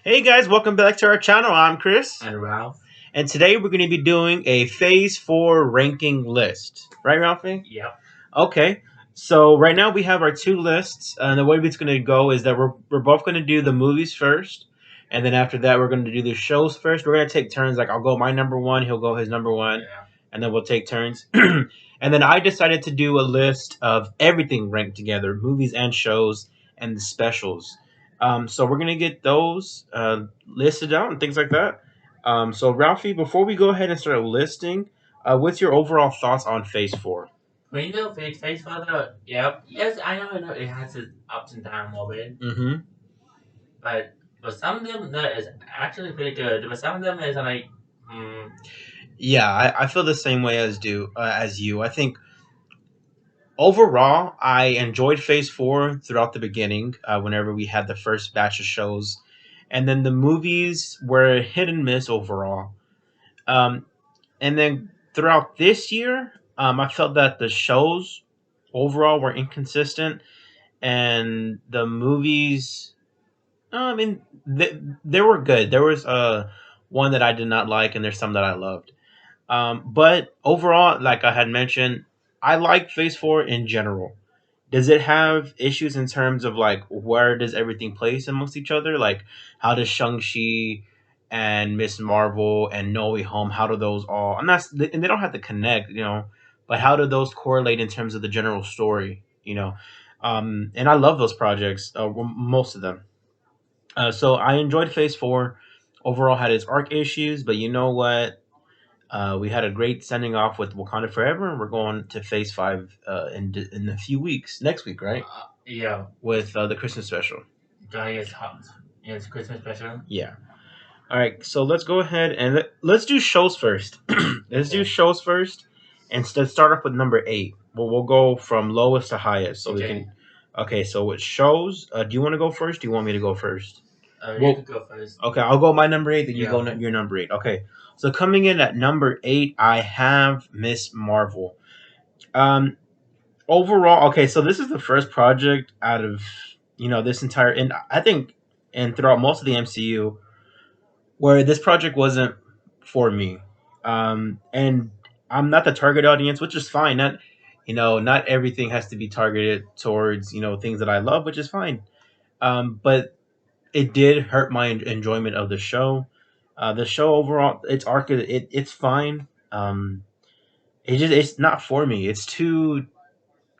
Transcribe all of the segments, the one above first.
Hey guys, welcome back to our channel. I'm Chris, And Ralph. and today we're going to be doing a Phase 4 ranking list. Right, Ralphie? Yep. Okay, so right now we have our two lists, and the way it's going to go is that we're both going to do the movies first, and then after that we're going to do the shows first. We're going to take turns, like I'll go my number one, he'll go his number one, Yeah. and then we'll take turns. And then I decided to do a list of everything ranked together, movies and shows, and the specials. So we're gonna get those listed out and things like that. So Ralphie, before we go ahead and start listing, what's your overall thoughts on Phase 4? Window face father. Yep. Yes, I know it has its ups and downs moment, Mm-hmm. but some of them that is actually pretty good. But some of them is like, mm, Yeah, I feel the same way as you. I think overall, I enjoyed Phase 4 throughout the beginning, whenever we had the first batch of shows, and then the movies were hit and miss overall. Um, and then throughout this year, I felt that the shows overall were inconsistent, and the movies. I mean, they were good. There was one that I did not like, and there's some that I loved. But overall, like I had mentioned, I like Phase 4 in general. Does it have issues in terms of like where does everything place amongst each other? Like how does Shang-Chi and Miss Marvel and No Way Home, how do those all, I'm not, and they don't have to connect, but how do those correlate in terms of the general story? And I love those projects, most of them. So I enjoyed Phase 4. Overall had its arc issues, but you know what? We had a great sending off with Wakanda Forever, and we're going to Phase 5 in a few weeks. Next week, right? yeah, With the Christmas special. guy is hot. It's Christmas special. Yeah. All right. So let's go ahead and let's do shows first. Let's do Okay. shows first, and let's start off with number 8. We'll go from lowest to highest, so we Okay. can. Okay. So with shows, do you want to go first? Do you want me to go first? You Well, could go first. okay. I'll go my number 8. Then you go Yeah. your number 8. Okay. So coming in at number 8, I have Miss Marvel. Um, Overall, okay. So this is the first project out of this entire, and I think, and throughout most of the MCU where this project wasn't for me. And I'm not the target audience, which is fine. Not everything has to be targeted towards things that I love, which is fine. But it did hurt my enjoyment of the show. The show overall, it's fine. It's not for me. It's too,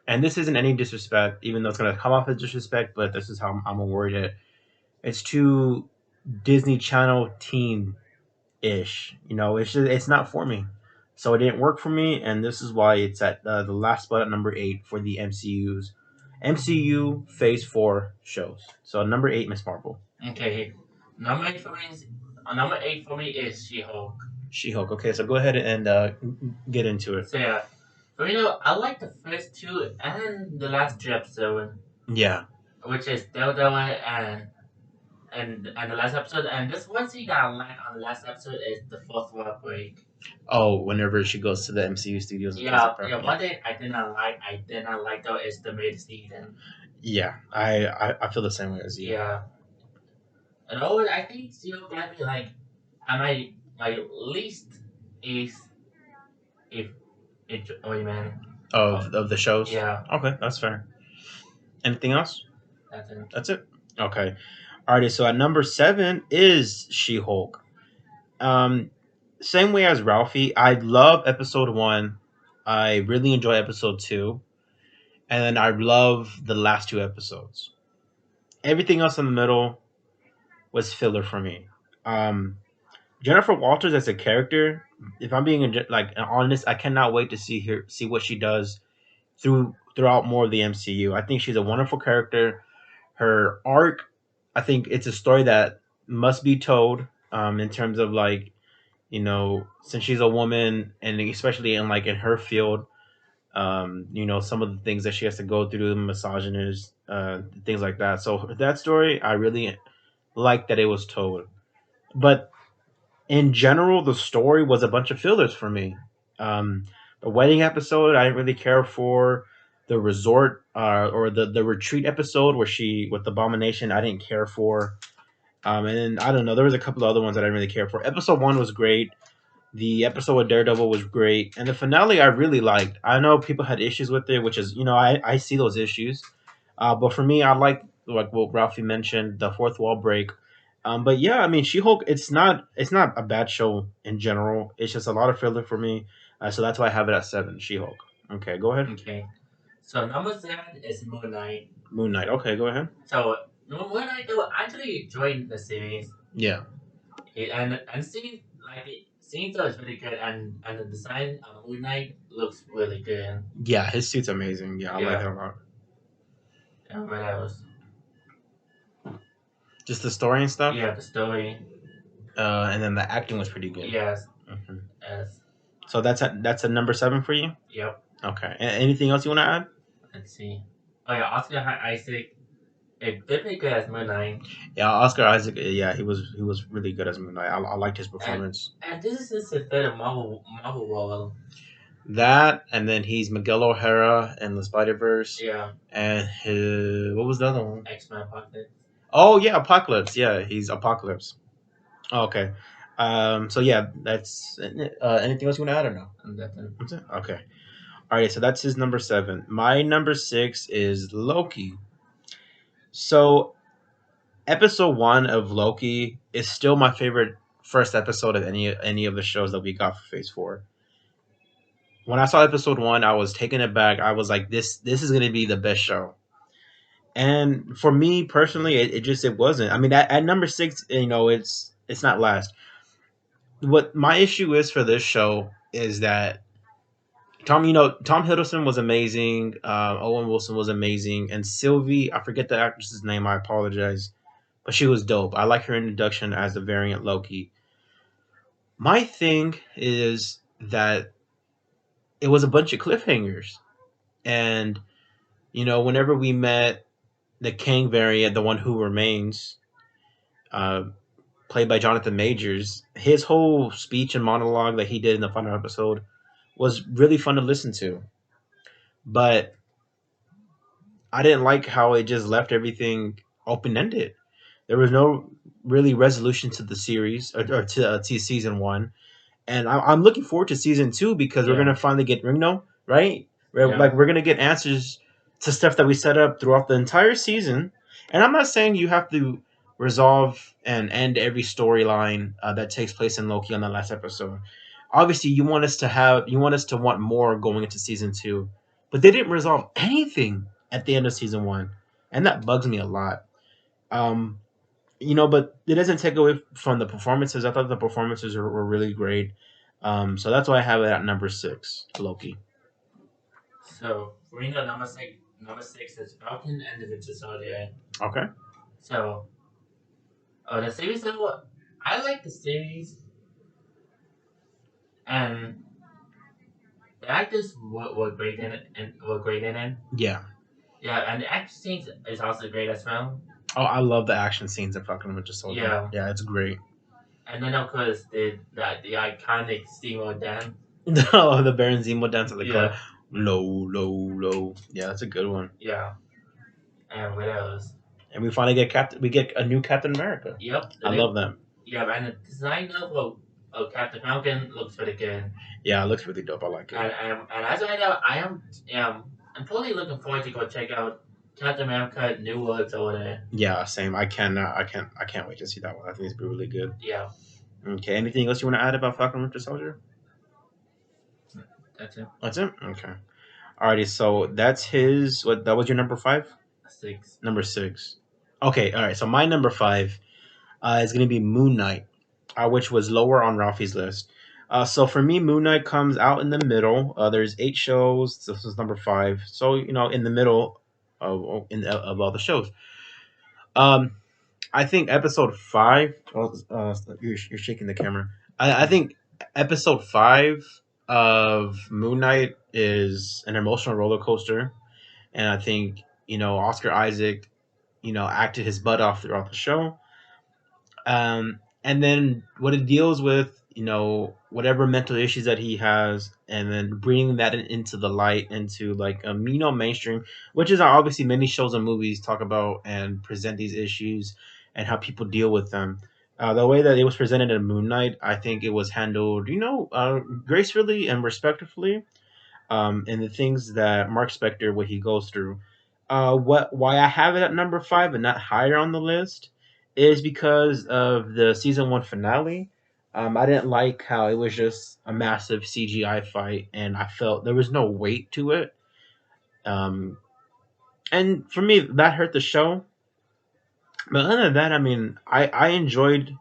and this isn't any disrespect, even though it's gonna come off as disrespect, but this is how I'm gonna word it. It's too Disney Channel teen ish. It's not for me. So it didn't work for me, and this is why it's at the last spot at number 8 for the MCU Phase 4 shows. So number 8, Miss Marvel. Okay. Number 8 for me is number 8 for me is She-Hulk. She-Hulk. Okay, so go ahead and get into it. So yeah, I like the first two and the last two episodes, Yeah. which is Delta and the last episode. And this one thing that I like on the last episode is the fourth wall break. Oh, whenever she goes to the MCU studios and plays Yeah, the part. yeah. One thing I did not like though is the mid season. Yeah, I feel the same way as you. Yeah, and always I think Zero Gravity like, I my least is if it. Oh man. Of the shows. Yeah, Okay, that's fair. Anything else? that's it. That's it. Okay. Alrighty. So at number 7 is She-Hulk. Um, Same way as Ralphie, I love episode 1. I really enjoy episode 2, and then I love the last two episodes. Everything else in the middle was filler for me. Um, Jennifer Walters as a character, if I'm being like honest, I cannot wait to see what she does throughout more of the MCU. I think she's a wonderful character. Her arc, I think it's a story that must be told. In terms of like, since she's a woman, and especially in her field, some of the things that she has to go through, misogynist, things like that. So that story, I really like that it was told. But in general, the story was a bunch of fillers for me. Um, the wedding episode, I didn't really care for. The resort, or the retreat episode where she with Abomination, I didn't care for. And then I don't know, there was a couple of other ones that I didn't really care for. Episode one was great. The episode with Daredevil was great, and the finale I really liked. I know people had issues with it, which is I see those issues, but for me, I like what Ralphie mentioned, the fourth wall break. But yeah, I mean, She Hulk. It's not a bad show in general. It's just a lot of filler for me, so that's why I have it at seven. She Hulk. Okay, go ahead. Okay. So number 7 is Moon Knight. Moon Knight. Okay, go ahead. So Moon Knight, though, I actually enjoyed the series. Yeah, And seeing like seeing though is really good, and the design of Moon Knight looks really good. yeah, his suit's amazing. Yeah, I like it Yeah. a lot. And what else? Just the story and stuff. Yeah, the story. And then the acting was pretty good. Yes. hmm Yes. So that's a number seven for you. Yep. Okay. Anything else you want to add? Let's see. Oh yeah, Oscar Isaac. It did pretty good as Moon Knight. Yeah, Oscar Isaac. Yeah, he was really good as Moon Knight. I liked his performance. And this is his third Marvel role. That, and then he's Miguel O'Hara in the Spider Verse, Yeah. and his what was the other one? X-Men Apocalypse. Oh yeah, Apocalypse. Yeah, he's Apocalypse. Oh, okay. So yeah, that's anything else you want to add or no? And that's it. That's it. Okay. All right. So that's his number seven. My number six is Loki. So episode one of Loki is still my favorite first episode of any of the shows that we got for Phase Four. When I saw episode one, I was taken aback. I was like, this is gonna be the best show. And for me personally, it wasn't. I mean, at number six, it's not last. What my issue is for this show is that Tom Hiddleston was amazing. Owen Wilson was amazing, and Sylvie, I forget the actress's name. I apologize, but she was dope. I like her introduction as the variant Loki. My thing is that it was a bunch of cliffhangers, and whenever we met the Kang variant, the one who remains, uh, played by Jonathan Majors, his whole speech and monologue that he did in the final episode was really fun to listen to. But I didn't like how it just left everything open ended. There was no really resolution to the series or to season one, and I'm looking forward to season two because we're Yeah. gonna finally get right. Yeah. Like we're gonna get answers to stuff that we set up throughout the entire season. And I'm not saying you have to resolve and end every storyline that takes place in Loki on the last episode. Obviously, you want us to want more going into season two, but they didn't resolve anything at the end of season one, and that bugs me a lot. Um, but it doesn't take away from the performances. I thought the performances were really great. So that's why I have it at number six, Loki. So for me, the number six is Falcon and the Winter Soldier. Okay. So, the series though, I like the series, and the actors were great in it, and were great in it. Yeah. Yeah, and the action scenes is also great as well. Oh, I love the action scenes in fucking Winter Soldier. Yeah. Yeah, it's great. And then of course the iconic steamroll dance. No, the Baron Zemo dance at the club. Yeah, Low, low, low. Yeah, that's a good one. yeah. And what else? And we finally get a new Captain America. Yep. I love them. Yeah, and the design of Captain Falcon looks pretty good. Yeah, it looks really dope. I like it. And as I know, I'm totally looking forward to go check out Captain America New World Order. Yeah, same. I can't wait to see that one. I think it's be really good. Yeah, Okay. Anything else you want to add about Falcon Winter Soldier? that's it. That's it. Okay. Alrighty. So that's his. What? That was your number five. 6. Number six. Okay. All right. So my number five is going to be Moon Knight, which was lower on Ralphie's list. So for me, Moon Knight comes out in the middle. There's 8 shows. This is number five. So in the middle of all the shows. Um, I think episode five. Oh, you're shaking the camera. I think episode five of Moon Knight is an emotional roller coaster, and I think Oscar Isaac, acted his butt off throughout the show. And then what it deals with, whatever mental issues that he has, and then bringing that into the light, into like mainstream, which is obviously many shows and movies talk about and present these issues, and how people deal with them. The way that it was presented in Moon Knight, I think it was handled, gracefully and respectfully. And the things that Mark Spector, what he goes through. Why I have it at number five and not higher on the list is because of the season one finale. I didn't like how it was just a massive CGI fight, and I felt there was no weight to it. Um, and for me, that hurt the show. But other than that, I mean, I enjoyed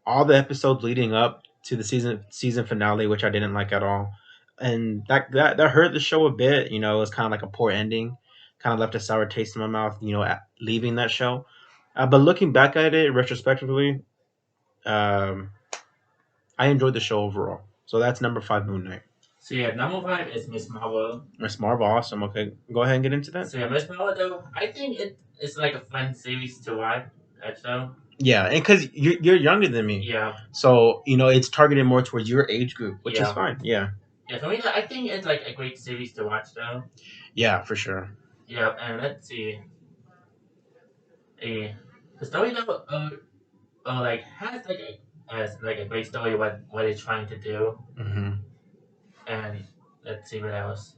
all the episodes leading up to the season finale, which I didn't like at all, and that hurt the show a bit. You know, it was kind of like a poor ending, kind of left a sour taste in my mouth. Leaving that show. But looking back at it retrospectively, um, I enjoyed the show overall. So that's number five, Moon Knight. So yeah, number five is Miss Marvel. Miss Marvel, awesome. Okay, go ahead and get into that. So yeah, Miss Marvel though, I think it's like a fun series to watch. So Yeah, and because you're younger than me, yeah, so it's targeted more towards your age group, which is yeah, fine. Yeah, yeah. For me, I think it's like a great series to watch though. yeah, for sure. Yeah, and let's see, the story though, like has like a great story what it's trying to do, Hmm. and let's see what else.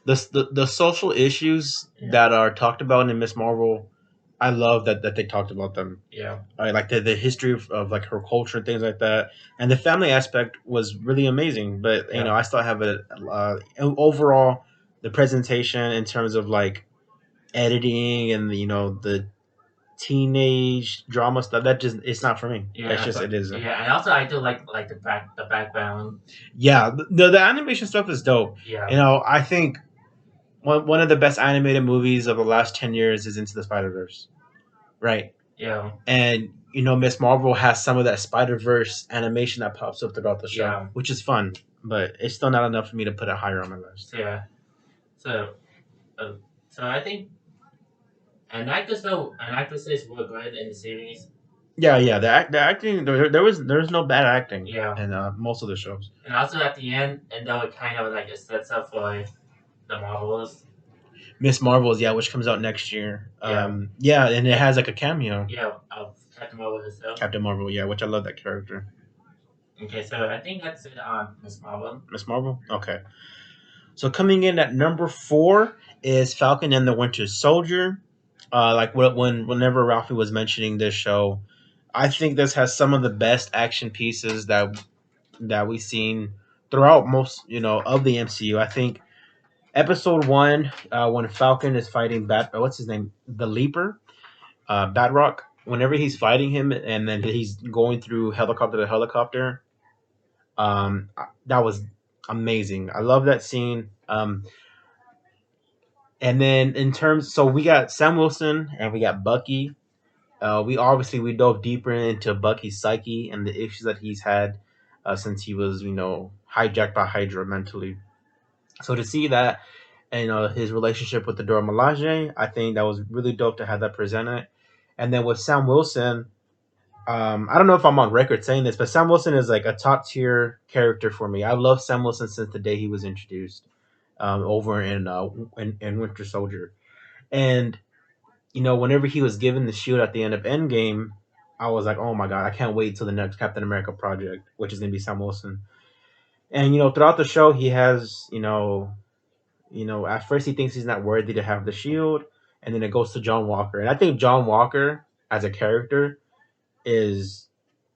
The social issues Yeah, that are talked about in Miss Marvel, I love that they talked about them. yeah, I like the history of like her culture and things like that, and the family aspect was really amazing. But yeah, I still have a overall the presentation in terms of like editing and the teenage drama stuff that just it's not for me. yeah. That's just it is. Yeah, and also I do like the background. Yeah, the animation stuff is dope. Yeah, I think one of the best animated movies of the last 10 years is Into the Spider Verse, right? yeah, And Miss Marvel has some of that Spider Verse animation that pops up throughout the show, yeah. which is fun, but it's still not enough for me to put it higher on my list. So yeah, so uh, so I think and actresses were good in the series. Yeah, yeah, the acting there was no bad acting Yeah, in most of the shows. and also at the end, and that would kind of like a sets up for the Marvels. Miss Marvel's, yeah, which comes out next year. Yeah, Yeah, and it has like a cameo, yeah, of Captain Marvel herself. Captain Marvel, yeah, which I love that character. Okay, so I think that's it on Miss Marvel. Miss Marvel, okay. So coming in at number four is Falcon and the Winter Soldier. Like whenever Ralphie was mentioning this show, I think this has some of the best action pieces that we've seen throughout most of the MCU. I think episode one, when Falcon is fighting what's his name, the Leaper, Batroc. Whenever he's fighting him, and then he's going through helicopter to helicopter, that was amazing. I love that scene. And then in terms, so we got Sam Wilson and we got Bucky. We dove deeper into Bucky's psyche and the issues that he's had since he was hijacked by Hydra mentally. So to see that and his relationship with the Dora Milaje, I think that was really dope to have that presented. And then with Sam Wilson, I don't know if I'm on record saying this, but Sam Wilson is like a top tier character for me. I've loved Sam Wilson since the day he was introduced over in Winter Soldier. And whenever he was given the shield at the end of Endgame, I was like, oh my god, I can't wait till the next Captain America project, which is gonna be Sam Wilson. And throughout the show, he has at first he thinks he's not worthy to have the shield, and then it goes to John Walker, and I think John Walker as a character is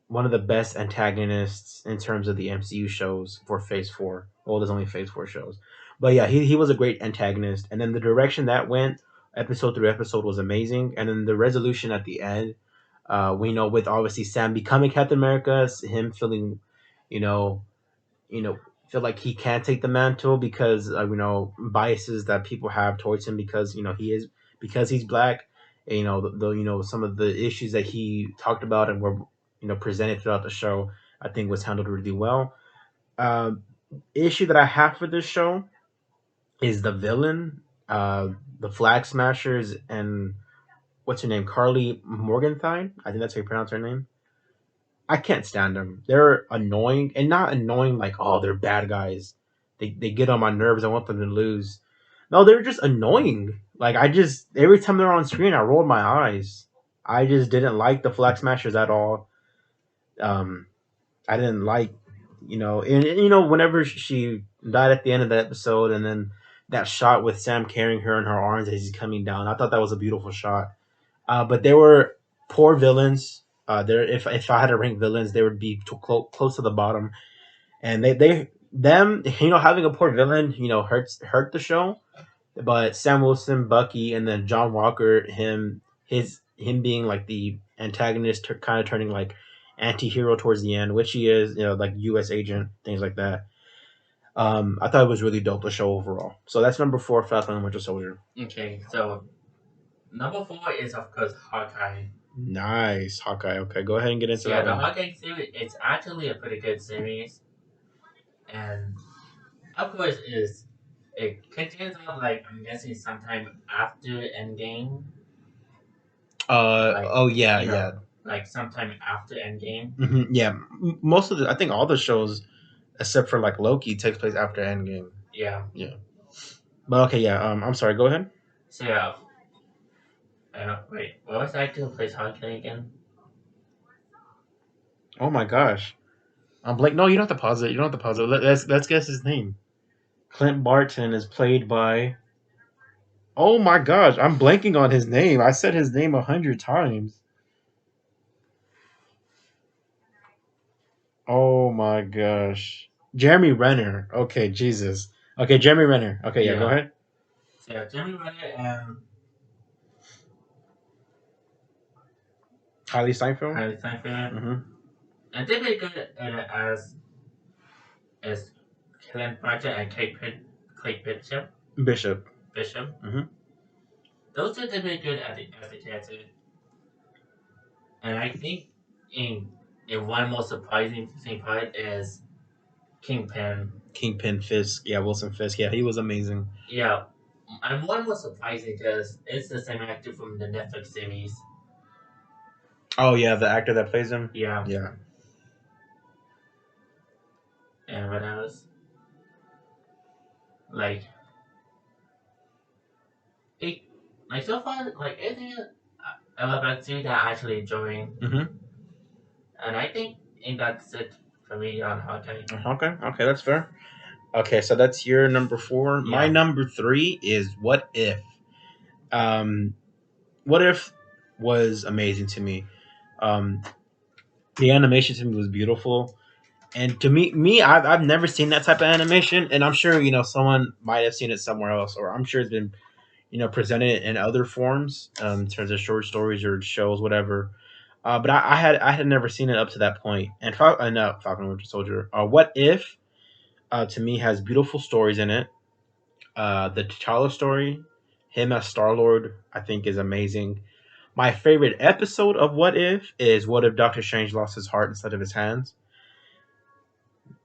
one of the best antagonists in terms of the MCU shows for Phase Four. Well, there's only Phase Four shows, but yeah, he was a great antagonist. And then the direction that went, episode through episode, was amazing. And then the resolution at the end, we know with obviously Sam becoming Captain America, him feeling, you know, you know, feel like he can't take the mantle because biases that people have towards him because because he's black. And, some of the issues that he talked about and were presented throughout the show, I think was handled really well. Um, Issue that I have for this show is the villain, the Flag Smashers, and what's her name, Carly Morgenthine. I think that's how you pronounce her name. I can't stand them. They're annoying, and not annoying like, oh, they're bad guys. They get on my nerves. I want them to lose. No, they're just annoying. Like, I just every time they're on screen, I roll my eyes. I just didn't like the Flag Smashers at all. Um, I didn't like, whenever she died at the end of the episode, and then that shot with Sam carrying her in her arms as he's coming down. I thought that was a beautiful shot. But they were poor villains. There, if I had to rank villains, they would be close to the bottom. And them, having a poor villain, hurt the show. But Sam Wilson, Bucky, and then John Walker, him being like the antagonist, kind of turning like anti-hero towards the end, which he is, like U.S. agent, things like that. I thought it was really dope, the show overall. So that's number 4, Falcon and Winter Soldier. Okay, so number 4 is of course Hawkeye. Nice, Hawkeye. Okay, go ahead and get into So yeah, that the one. Hawkeye series it's actually a pretty good series, and of course it continues on like I'm guessing sometime after Endgame. Like Oh yeah, you yeah, know, like sometime after Endgame. yeah. Most of I think all the shows, except for like Loki, takes place after Endgame. Yeah. Yeah, but okay, yeah. I'm sorry. Go ahead. So yeah, wait, what was the actor who plays Hawkeye again? Oh my gosh, I'm blank. No, you don't have to pause it. You don't have to pause it. Let's guess his name. Clint Barton is played by. Oh my gosh, I'm blanking on his name. I said his name 100 times. Oh my gosh, Jeremy Renner. Okay, Jesus. Okay, Jeremy Renner. Okay, yeah, go Yeah. ahead. So yeah, Jeremy Renner and Kylie Steinfeld. Harry Steinfeld, Mm-hmm. and they be good at it as Clint Barton and Kate Bishop. Bishop. Bishop. Mm-hmm. Those two did really good at the character, and I think in one most surprising thing part is Kingpin. Kingpin Fisk. Yeah, Wilson Fisk. Yeah, he was amazing. Yeah, and one was surprising because it's the same actor from the Netflix series. Oh yeah, the actor that plays him. Yeah, Yeah. and what else? Like it, like so far, like anything about series that I actually enjoying, Mm-hmm. and I think that's it for me on Hawkeye. Okay. Okay, that's fair. Okay, so that's your number 4. My Yeah. number 3 is What If. Um, What If was amazing to me. Um, the animation to me was beautiful, and to me, I've never seen that type of animation, and I'm sure someone might have seen it somewhere else, or I'm sure it's been presented in other forms, in terms of short stories or shows, whatever. But I had never seen it up to that point. And Falcon and Winter Soldier. What If? To me, has beautiful stories in it. The T'Challa story, him as Star Lord, I think is amazing. My favorite episode of What If is What If Doctor Strange lost his heart instead of his hands.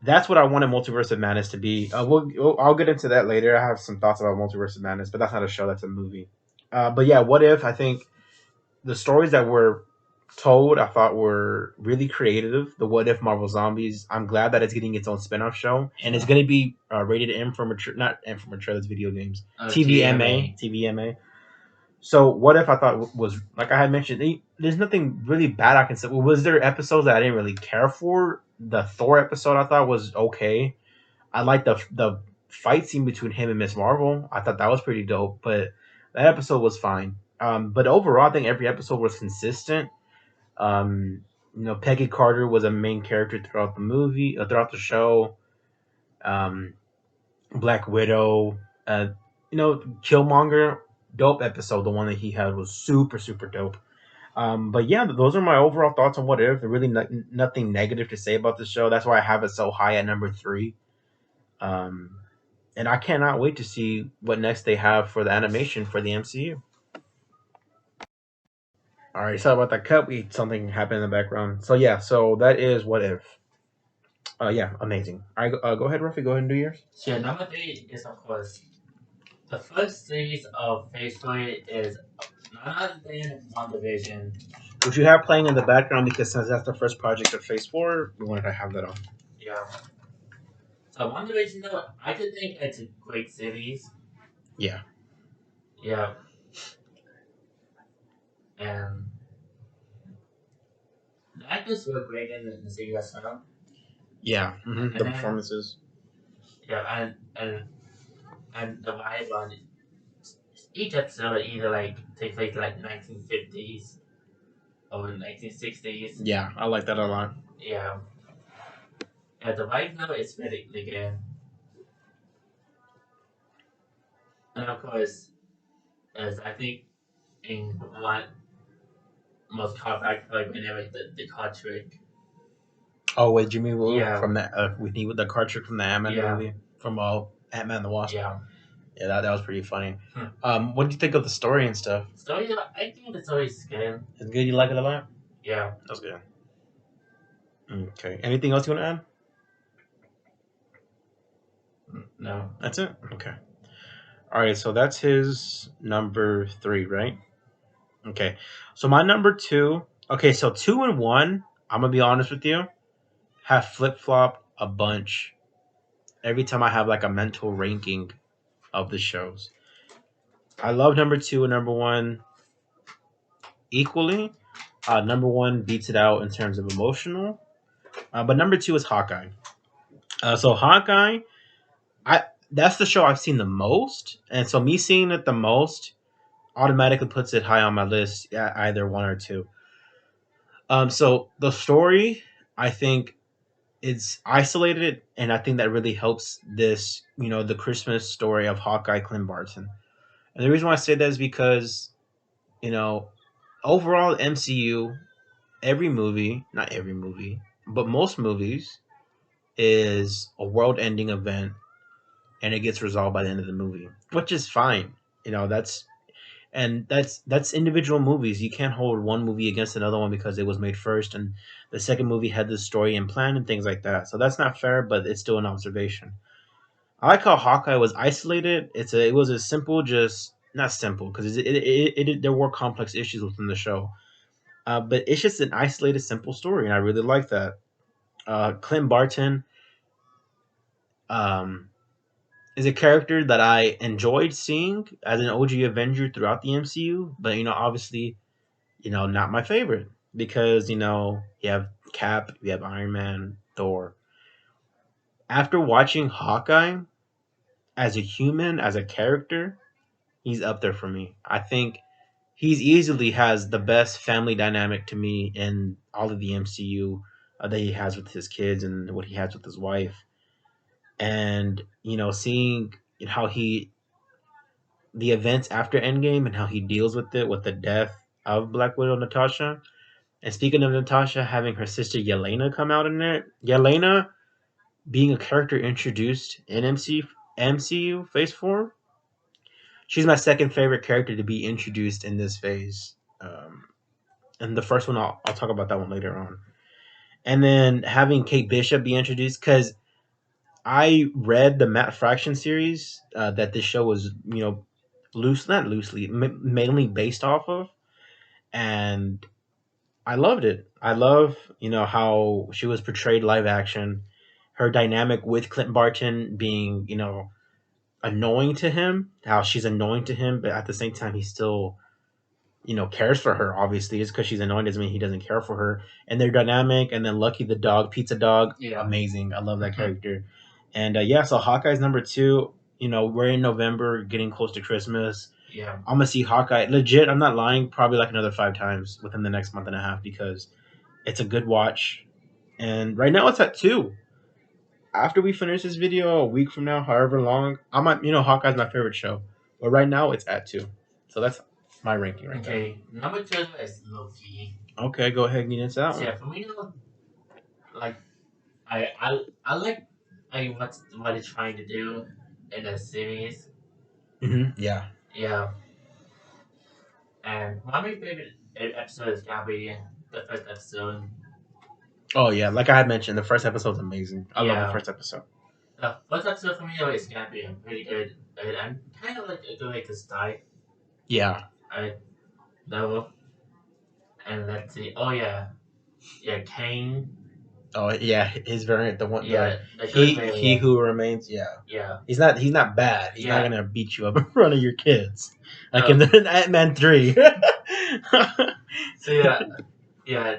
That's what I wanted Multiverse of Madness to be. I'll get into that later. I have some thoughts about Multiverse of Madness, but that's not a show. That's a movie. But yeah, What If? I think the stories that were told, I thought were really creative. The What If Marvel Zombies. I'm glad that it's getting its own spin-off show, and it's going to be rated M for mature, not M for mature. That's video games. TVMA, TVMA. So What If? I thought was, like I had mentioned. There's nothing really bad I can say. Was there episodes that I didn't really care for? The Thor episode I thought was okay. I like the fight scene between him and Miss Marvel. I thought that was pretty dope, but that episode was fine. But overall, I think every episode was consistent. Peggy Carter was a main character throughout the movie, throughout the show. Um, Black Widow, Killmonger, dope episode. The one that he had was super super dope. But yeah, those are my overall thoughts on What If. There's really nothing negative to say about the show. That's why I have it so high at number 3. Um, and I cannot wait to see what next they have for the animation for the MCU. All right, sorry about that cut. Something happened in the background. So yeah, so that is What If. Yeah, amazing. All right, go ahead, Ruffy. Go ahead and do yours. So yeah, number 3 is of course the first series of Phase 3 is none other than WandaVision. Which you have playing in the background because since that's the first project of Phase 4, we wanted to have that on. Yeah. So WandaVision, though, I do think it's a great series. Yeah. Yeah. And the actors were great in the series as well. Yeah, And the then performances. yeah, and the vibe on it. Each episode either like take place like 1950s or 1960s. Yeah, I like that a lot. Yeah, and the vibe though is very good. And of course, as I think in one most callback like whenever the card trick. Oh, with Jimmy Woo Yeah, from the with the card trick from the Ant-Man yeah, movie from Ant-Man and the Wasp. yeah. Yeah, that was pretty funny. Hmm. What do you think of the story and stuff? Story, I think the story is good. It's good. You like it a lot. Yeah. That's good. Okay. Anything else you want to add? No. That's it. Okay. All right. So that's his number 3, right? Okay. So my number 2. Okay. So 2 and 1. I'm gonna be honest with you. Have flip flop a bunch every time I have like a mental ranking of the shows. I love number 2 and number 1 equally. Number 1 beats it out in terms of emotional, but number 2 is Hawkeye. So Hawkeye, I that's the show I've seen the most, and so me seeing it the most automatically puts it high on my list. Yeah, either 1 or 2. So the story, I think, it's isolated, and I think that really helps this, the Christmas story of Hawkeye Clint Barton. And the reason why I say that is because, you know, overall MCU, every movie, not every movie, but most movies is a world-ending event, and it gets resolved by the end of the movie, which is fine. That's individual movies. You can't hold one movie against another one because it was made first, and the second movie had the story and plan and things like that. So that's not fair, but it's still an observation. I like how Hawkeye was isolated. It was a simple, just not simple because there were complex issues within the show, but it's just an isolated, simple story, and I really like that. Clint Barton um, is a character that I enjoyed seeing as an OG Avenger throughout the MCU, but obviously, not my favorite because you have Cap, you have Iron Man, Thor. After watching Hawkeye as a human, as a character, he's up there for me. I think he's easily has the best family dynamic to me in all of the MCU that he has with his kids and what he has with his wife. And seeing how the events after Endgame and how he deals with it with the death of Black Widow Natasha. And speaking of Natasha, having her sister Yelena come out in there, Yelena being a character introduced in MCU Phase 4, she's my second favorite character to be introduced in this phase. And the first one, I'll talk about that one later on. And then having Kate Bishop be introduced, because I read the Matt Fraction series that this show was, not loosely, mainly based off of. And I loved it. I love, how she was portrayed live action. Her dynamic with Clint Barton being, annoying to him, how she's annoying to him, but at the same time, he still, cares for her. Obviously, just because she's annoying doesn't mean he doesn't care for her. And they're dynamic. And then Lucky the dog, Pizza Dog, Yeah. amazing. I love that character. And yeah, so Hawkeye's number 2. We're in November, getting close to Christmas. Yeah. I'm gonna see Hawkeye. Legit, I'm not lying. Probably like another 5 times within the next month and a half because it's a good watch. And right now it's at 2. After we finish this video, a week from now, however long, I might, Hawkeye's my favorite show. But right now it's at 2. So that's my ranking right there. Okay, number 2 is Loki. Okay, go ahead and get into that So one. yeah, for me, like I like what it's trying to do in the series. Yeah. Yeah. And one of my favorite episodes gotta be the first episode. Oh yeah, like I had mentioned, the first episode's amazing. I love Yeah. the first episode. The first episode for me is gonna be pretty good. I'm kind of like a good way to start. Yeah. Level. And let's see. Oh yeah, Kane. Oh yeah, his variant, the one, Yeah, the the good he variant. who remains. Yeah. Yeah. He's not bad. He's not Yeah. gonna beat you up in front of your kids, like No. in Ant-Man 3. So yeah.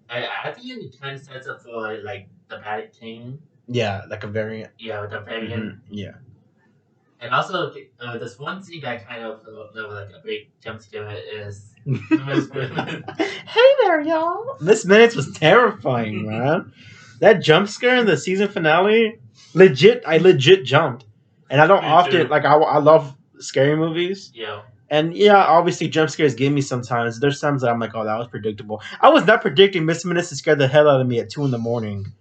I think it kind of sets up for like the Bad King. Yeah, like a variant. Yeah, the variant. Yeah. And also, this one scene that kind of that was like a big jump scare is Miss Minutes. Hey there, y'all. Miss Minutes was terrifying, man. That jump scare in the season finale, legit. I legit jumped, and I don't Me often too. like. I love scary movies, Yeah. and yeah, obviously jump scares give me sometimes. There's times that I'm like, oh, that was predictable. I was not predicting Miss Minutes to scare the hell out of me at 2 in the morning.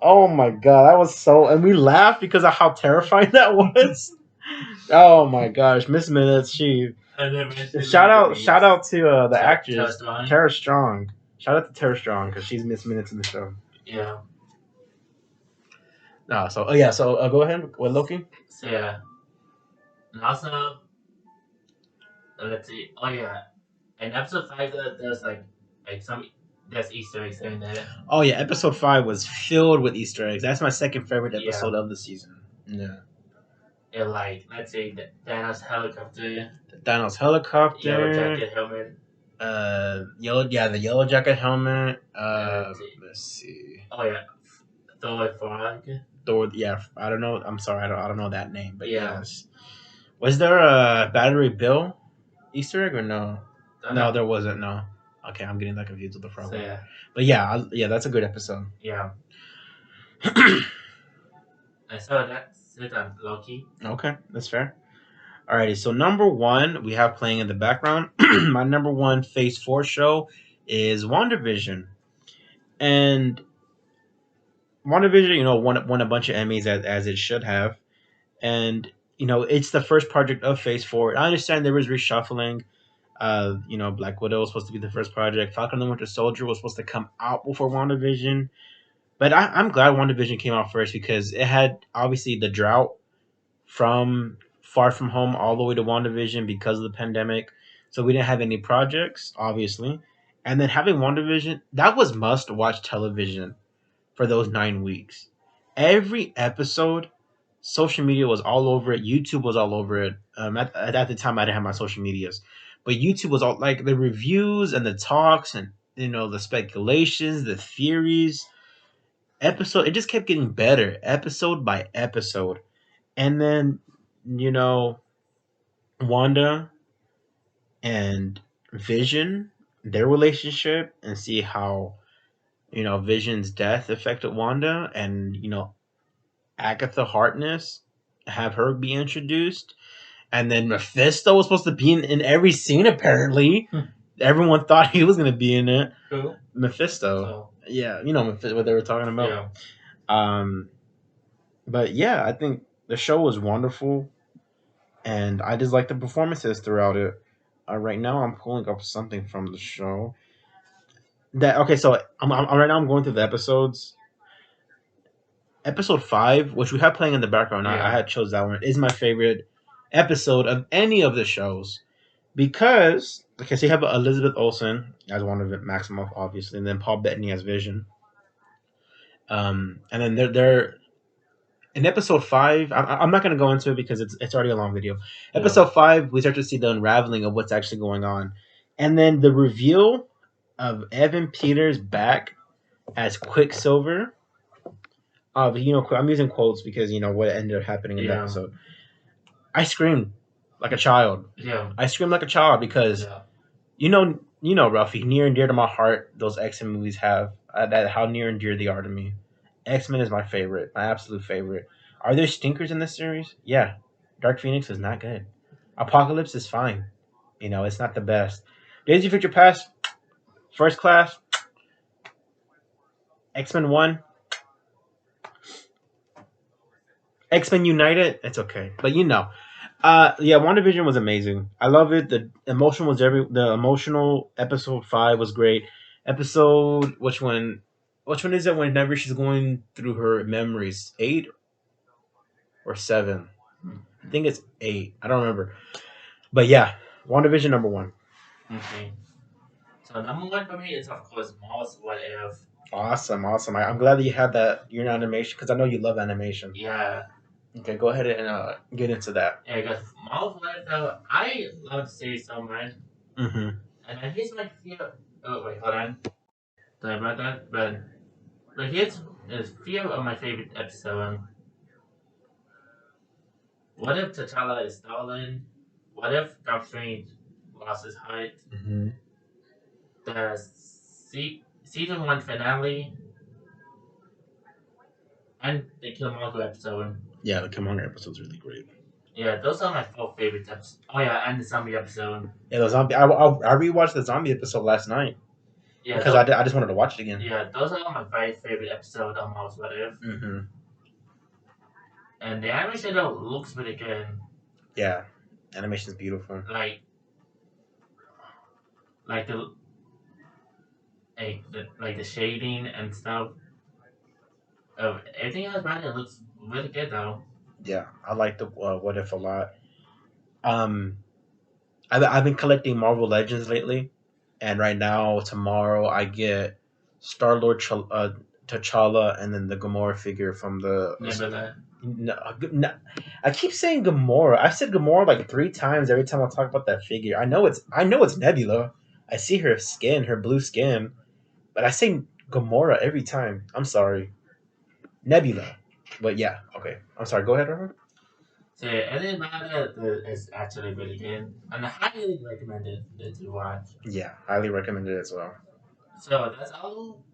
Oh my god, that was so, and we laughed because of how terrifying that was. Oh my gosh, Miss Minutes, she. And then eventually Shout out to the Tara actress Strong. Tara Strong. Shout out to Tara Strong because she's Miss Minutes in the show. Yeah. No, so oh yeah, so go ahead with Loki. So yeah. And also, let's see. Oh yeah. In episode 5, there's like some there's Easter eggs in there. Oh yeah, episode 5 was filled with Easter eggs. That's my second favorite Yeah. episode of the season. Yeah, And like let's say Thanos helicopter, the Thanos helicopter, yellow jacket helmet. yellow, yeah, the yellow jacket helmet. Let's see. Oh yeah, Thor frog. Thor, yeah, I don't know. I'm sorry, I don't know that name, but Yeah. yes. Was there a Battery Bill Easter egg or no? No, No, there wasn't. No. Okay, I'm getting that confused with the frog. So yeah, But yeah, yeah, that's a good episode. yeah. And so that's it on Loki. Okay, that's fair. Alrighty, so number one we have playing in the background. My number one Phase 4 show is WandaVision, and WandaVision, won a bunch of Emmys as it should have, and it's the first project of Phase 4. I understand there was reshuffling. Black Widow was supposed to be the first project. Falcon and the Winter Soldier was supposed to come out before WandaVision. But I'm glad WandaVision came out first because it had obviously the drought from Far From Home all the way to WandaVision because of the pandemic. So we didn't have any projects, obviously. And then having WandaVision, that was must watch television for those 9 weeks. Every episode, social media was all over it. YouTube was all over it. At the time, I didn't have my social medias, but YouTube was all like the reviews and the talks and the speculations, the theories. It just kept getting better, episode by episode, and then you know Wanda and Vision, their relationship, and see how Vision's death affected Wanda, and Agatha Harkness, have her be introduced. And then Mephisto was supposed to be in every scene, apparently. Everyone thought he was going to be in it. Who? Mephisto. Oh. Yeah, what they were talking about. Yeah. But yeah, I think the show was wonderful. And I just like the performances throughout it. Right now, I'm pulling up something from the show. So right now I'm going through the episodes. Episode 5, which we have playing in the background, Yeah. I had chose that one, is my favorite episode of any of the shows because so you have Elizabeth Olsen as one of it, Maximoff obviously, and then Paul Bettany as Vision. And then they're in episode 5. I'm not going to go into it because it's already a long video. Episode 5, we start to see the unraveling of what's actually going on, and then the reveal of Evan Peters back as Quicksilver. I'm using quotes because what ended up happening in the episode. I screamed like a child. Yeah. I screamed like a child because Ruffy, near and dear to my heart. Those X-Men movies have that how near and dear they are to me. X-Men is my favorite, my absolute favorite. Are there stinkers in this series? Yeah, Dark Phoenix is not good. Apocalypse is fine. It's not the best. Days of Future Past, First Class, X-Men 1. X-Men United, it's okay. But WandaVision was amazing. I love it. The emotional episode 5 was great. Episode which one is it whenever she's going through her memories? 8 or 7? I think it's 8. I don't remember. But yeah, WandaVision number 1. Okay. So number 1 for me is of course Mars What If. Awesome. I'm glad that you had that. You're in animation because I know you love animation. Yeah. Okay, go ahead and get into that. Yeah, because Mars What If, I love the series so much. Mm-hmm. And here's my fear. Oh wait, hold on. Sorry about that, but here's a few of my favorite episodes. What if T'Challa is stolen? What if Doctor Strange lost his heart? Hmm. The season one finale and the Killmonger episode. Yeah, the Killmonger episode's really great. Yeah, those are my four favorite episodes. Oh yeah, and the zombie episode. Yeah, the zombie. I rewatched the zombie episode last night Yeah, because I just wanted to watch it again. yeah, those are my five favorite episodes of Marvel's What If. Hmm. And the animation though looks really good. Yeah, animation's beautiful. Like the like the shading and stuff of everything else about it looks really good though. Yeah, I like the What If a lot. Um, I've been collecting Marvel Legends lately, and right now tomorrow I get Star Lord, T'Challa, and then the Gamora figure from the. Nebula. No, no, I keep saying Gamora. I said Gamora like three times every time I talk about that figure. I know it's Nebula. I see her skin, her blue skin, but I say Gamora every time. I'm sorry, Nebula. But yeah, okay. I'm sorry. Go ahead, Robert. So anything about it is actually really good, and I highly recommend it to watch. Yeah, highly recommend it as well. So that's all.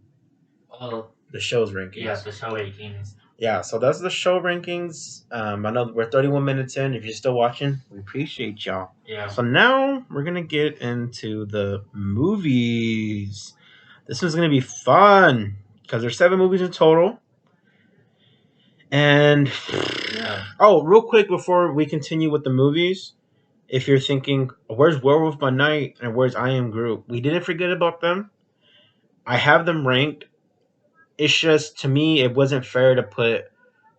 The show's Yeah, rankings. the show rankings. Yeah, so that's the show rankings. I know we're 31 minutes in. If you're still watching, we appreciate y'all. Yeah. So now we're gonna get into the movies. This one's gonna be fun because there's 7 movies in total. And Yeah. oh, real quick before we continue with the movies, if you're thinking, where's Werewolf by Night and where's I Am Groot? We didn't forget about them. I have them ranked. It's just to me, it wasn't fair to put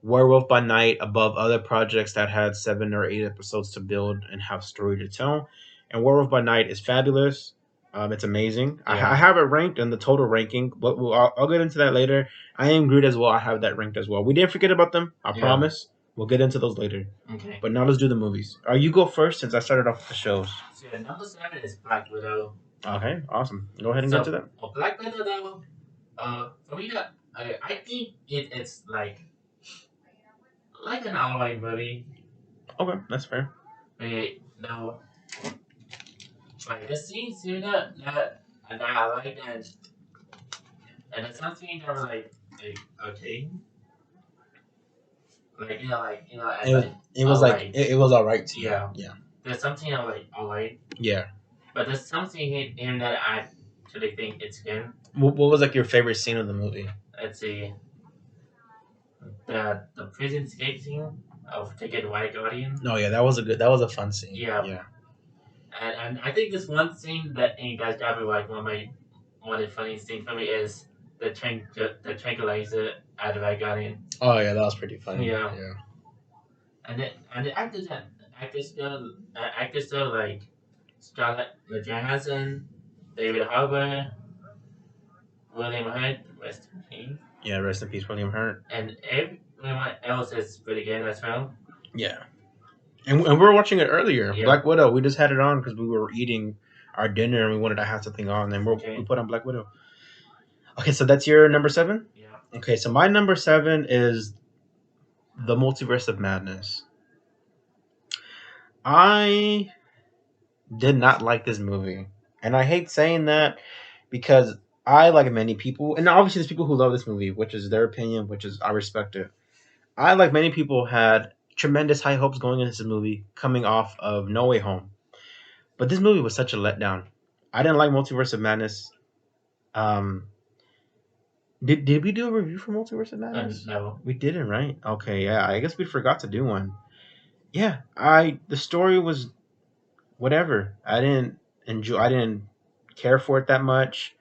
Werewolf by Night above other projects that had 7 or 8 episodes to build and have story to tell. And Werewolf by Night is fabulous. It's amazing. Yeah. I have it ranked in the total ranking, but I'll get into that later. I Am Groot as well. I have that ranked as well. We didn't forget about them. I Yeah. promise. We'll get into those later. Okay. But now let's do the movies. You go first since I started off with the shows. So yeah, number 7 is Black Widow. Okay, awesome. Go ahead and get to that. Black Widow though, for me that I think it's like an alright movie. Okay, that's fair. Wait, no. Like the scenes here that I like and it's something that was like okay. Like as It was alright. it was all right to you. Yeah. Yeah. There's something I like alright. Yeah. But there's something in that I actually think it's good. What was like your favorite scene of the movie? Let's see. The prison escape scene of Ticket White Guardian. No, yeah, that was a fun scene. Yeah. Yeah. And I think this one scene that you guys got me like one of the funniest things for me is the tranquilizer at the White Guardian. Oh yeah, that was pretty funny. Yeah. Yeah. And the actors still like Scarlett Johansson, David Harbour, William Hurt, rest in peace. Yeah, rest in peace, William Hurt. And everyone else is pretty good as well. Yeah. And we were watching it earlier. Yeah. Black Widow. We just had it on because we were eating our dinner and we wanted to have something on. And Okay. we put on Black Widow. Okay, so that's your number 7? Yeah. Okay, so my number 7 is The Multiverse of Madness. I did not like this movie. And I hate saying that because I, like many people, and obviously there's people who love this movie, which is their opinion, which is I respect it. I, like many people, had tremendous high hopes going into this movie coming off of No Way Home. But this movie was such a letdown. I didn't like Multiverse of Madness. Did we do a review for Multiverse of Madness? No. We didn't, right? Okay, yeah. I guess we forgot to do one. Yeah, the story was whatever. I didn't care for it that much.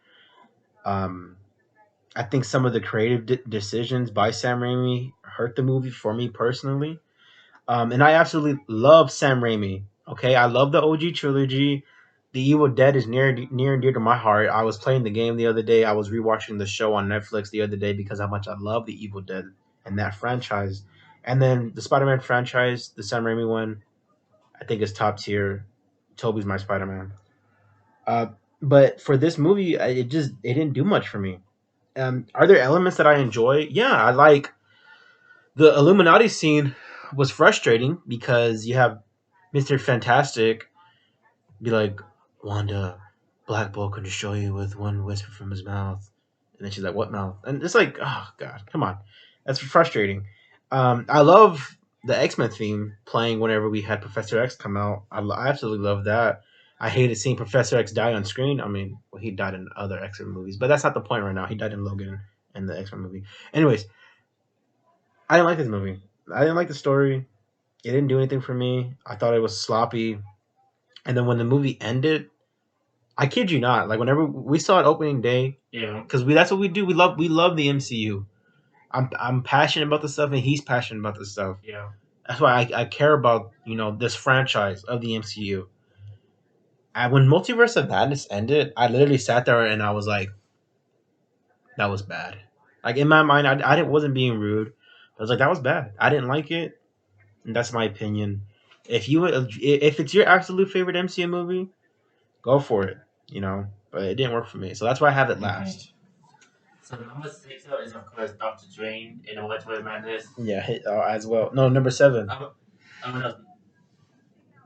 I think some of the creative decisions by Sam Raimi hurt the movie for me personally. And I absolutely love Sam Raimi. Okay, I love the OG trilogy. The Evil Dead is near and dear to my heart. I was playing the game the other day. I was rewatching the show on Netflix the other day because how much I love the Evil Dead and that franchise. And then the Spider-Man franchise, the Sam Raimi one, I think is top tier. Toby's my Spider-Man. But for this movie, it didn't do much for me. Are there elements that I enjoy? Yeah, I like the Illuminati scene. Was frustrating because you have Mister Fantastic be like, Wanda, Black Bolt can destroy you with one whisper from his mouth. And then she's like, what mouth? And it's like, oh, God, come on. That's frustrating. I love the X Men theme playing whenever we had Professor X come out. I absolutely love that. I hated seeing Professor X die on screen. I mean, well, he died in other X Men movies, but that's not the point right now. He died in Logan and the X Men movie. Anyways, I didn't like this movie. I didn't like the story. It didn't do anything for me. I thought it was sloppy. And then when the movie ended, I kid you not. Like whenever we saw it opening day, Yeah. because we that's what we do. We love the MCU. I'm passionate about the stuff, and he's passionate about the stuff. Yeah. That's why I care about this franchise of the MCU. And when Multiverse of Madness ended, I literally sat there and I was like, that was bad. Like in my mind, I didn't wasn't being rude. I was like, that was bad. I didn't like it, and that's my opinion. If it's your absolute favorite MCU movie, go for it. But it didn't work for me, so that's why I have it Okay. last. So number six is of course Doctor Drain in the Multiverse of Madness. Yeah, as well. No, number seven. No,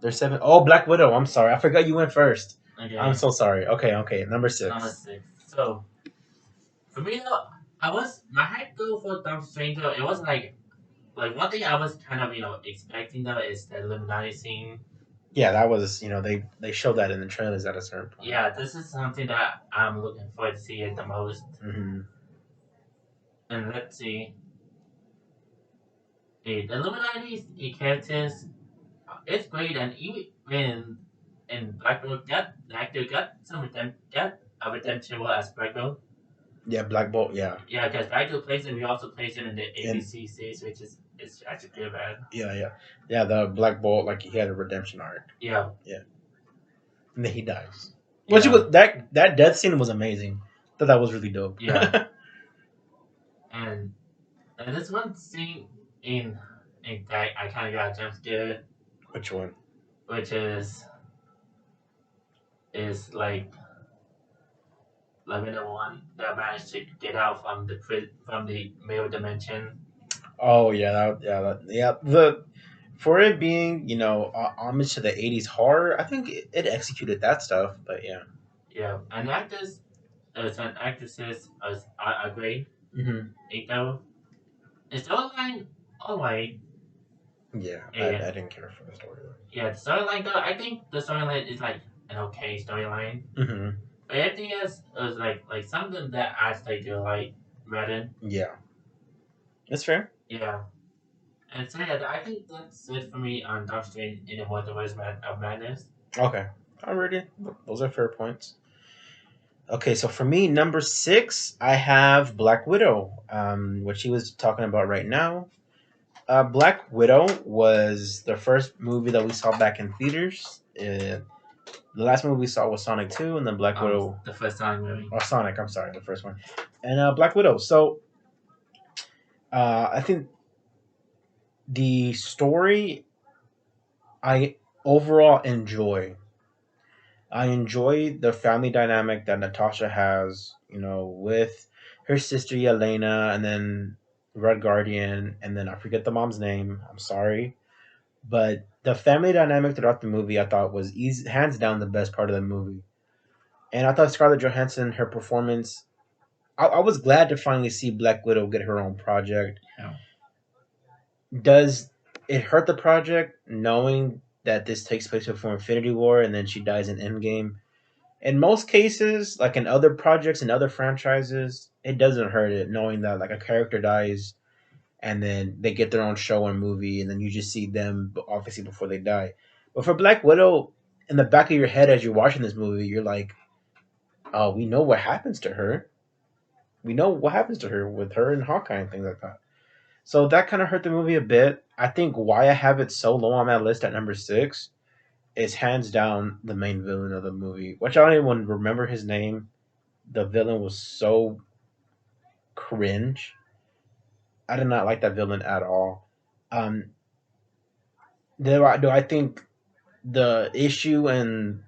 There's seven. Oh, Black Widow. I'm sorry. I forgot you went first. I'm okay. so sorry. Okay, okay. Number Number six. six. So for me though, I was my hype though for Doctor Strange though. It was like one thing I was kind of expecting though is the Illuminati scene. Yeah, that was. They showed that in the trailers at a certain point. Yeah, this is something that I'm looking forward to see it the most. Hmm. And let's see, the Illuminati characters, it's great, and even in Black Widow, that the actor got got a redemption role as Black Widow. Yeah, Black Bolt. Yeah, Yeah, because Black Widow plays him. We also plays him in the and ABC series, which is actually pretty bad. yeah, yeah, yeah. The Black Bolt, like he had a redemption arc. Yeah, Yeah, and then he dies. Which yeah, was that death scene was amazing. Thought that was really dope. yeah, and there's one scene in that I kind of got a jump scared, Which one? which is like when the one that managed to get out from from the male dimension. Oh yeah, yeah. The for it being homage to the '80s horror, I think it executed that stuff. But yeah. Yeah, and actors and actresses are great. Hmm. Echo. The storyline, alright. Yeah, Yeah, I didn't care for the storyline. yeah. The storyline though, I think the storyline is like an okay storyline. Hmm. But everything else is like something that I stay to like Reddit. Yeah, that's fair. Yeah. And so yeah, I think that's it for me on Doctor Strange in the Multiverse of Madness. Okay, already. Those are fair points. Okay, so for me, number six, I have Black Widow, which he was talking about right now. Black Widow was the first movie that we saw back in theaters. The last movie we saw was Sonic 2, and then Black Widow. The first time movie. Or Sonic, I'm sorry, the first one. And Black Widow. So I think the story I overall enjoy. I enjoy the family dynamic that Natasha has, with her sister Yelena, and then Red Guardian, and then I forget the mom's name. I'm sorry, but the family dynamic throughout the movie I thought was easy, hands down the best part of the movie. And I thought Scarlett Johansson, her performance, I was glad to finally see Black Widow get her own project. Yeah. Does it hurt the project knowing that this takes place before Infinity War and then she dies in Endgame? In most cases, like in other projects and other franchises, it doesn't hurt it knowing that like a character dies and then they get their own show and movie and then you just see them obviously before they die. But for Black Widow, in the back of your head as you're watching this movie, you're like, oh, we know what happens to her. We know what happens to her with her and Hawkeye and things like that. So that kind of hurt the movie a bit. I think why I have it so low on my list at number six is hands down the main villain of the movie, which I don't even remember his name. The villain was so cringe. I did not like that villain at all. Um, do I think the issue and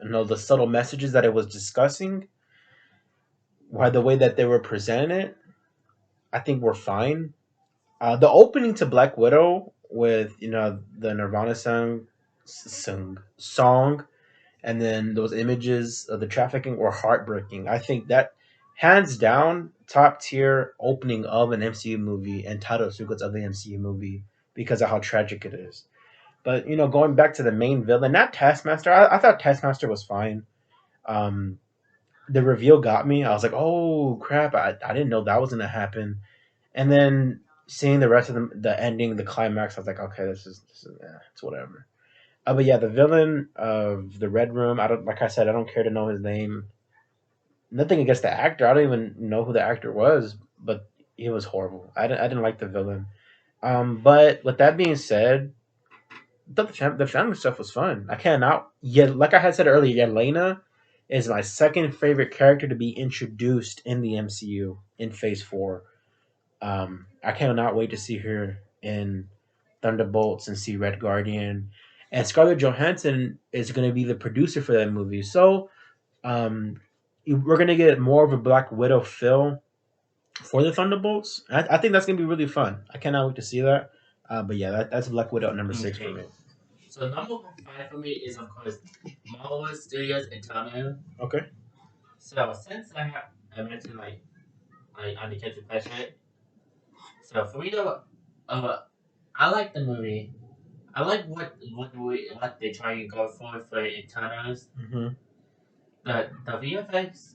the subtle messages that it was discussing, why the way that they were presenting it, I think were fine. The opening to Black Widow with the Nirvana song, and then those images of the trafficking were heartbreaking. I think that hands down top tier opening of an MCU movie and title sequence of the MCU movie because of how tragic it is. But going back to the main villain, not Taskmaster. I thought Taskmaster was fine. Um, the reveal got me. I was like, oh crap! I didn't know that was gonna happen. And then seeing the rest of the ending, the climax, I was like, okay, this is it's whatever. But yeah, the villain of the Red Room. I don't like I said, I don't care to know his name. Nothing against the actor. I don't even know who the actor was, but he was horrible. I didn't like the villain. But with that being said, the family stuff was fun. I cannot. Yeah, like I had said earlier, Yelena is my second favorite character to be introduced in the MCU in Phase 4. I cannot wait to see her in Thunderbolts and see Red Guardian. And Scarlett Johansson is going to be the producer for that movie. So um, we're going to get more of a Black Widow feel for the Thunderbolts. I think that's going to be really fun. I cannot wait to see that. But yeah, that's Black Widow at number 6 for me. Okay. So number five for me is of course Marvel Studios Internal. Okay. So since I mentioned on the Kitchen Pleasure, so for me though, I like the movie. I like what they try and go for Eternals. Mm-hmm. The VFX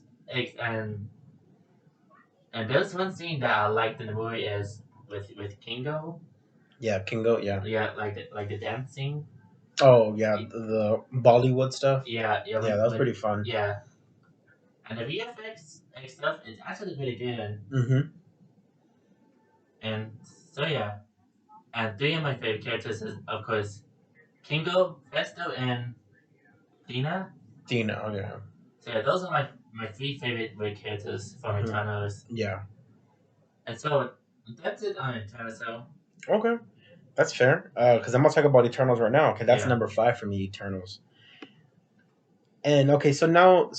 and there's one scene that I liked in the movie is with Kingo. Yeah, Kingo. Yeah. Yeah, like the dance scene. Oh yeah, the Bollywood stuff. Yeah, yeah, Yeah, that was pretty fun. yeah, and the VFX and stuff is actually really good. Mm-hmm. And so yeah, and three of my favorite characters is of course Kingo, Festo, and Dina. Dina. Oh yeah. So yeah, those are my three favorite characters from Mhm. Eternals. Yeah. And so that's it on Eternals. So Okay. That's fair. Because I'm gonna talk about Eternals right now. Okay, that's Yeah. number 5 for me. Eternals. And okay, so now,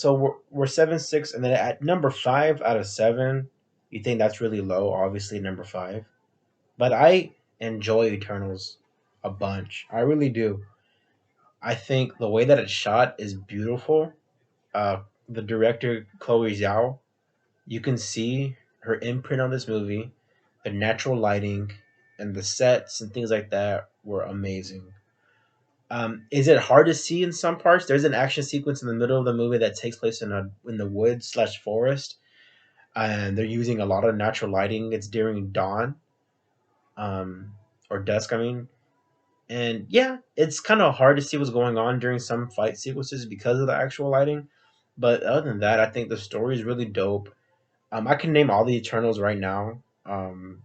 we're 7-6, and then at number 5 out of 7, you think that's really low? Obviously, number 5. But I enjoy Eternals a bunch. I really do. I think the way that it's shot is beautiful. The director Chloe Zhao, you can see her imprint on this movie. The natural lighting and the sets and things like that were amazing. Is it hard to see in some parts? There's an action sequence in the middle of the movie that takes place in the woods slash forest, and they're using a lot of natural lighting. It's during dawn, um, or dusk. I mean, and yeah, it's kind of hard to see what's going on during some fight sequences because of the actual lighting. But other than that, I think the story is really dope. I can name all the Eternals right now.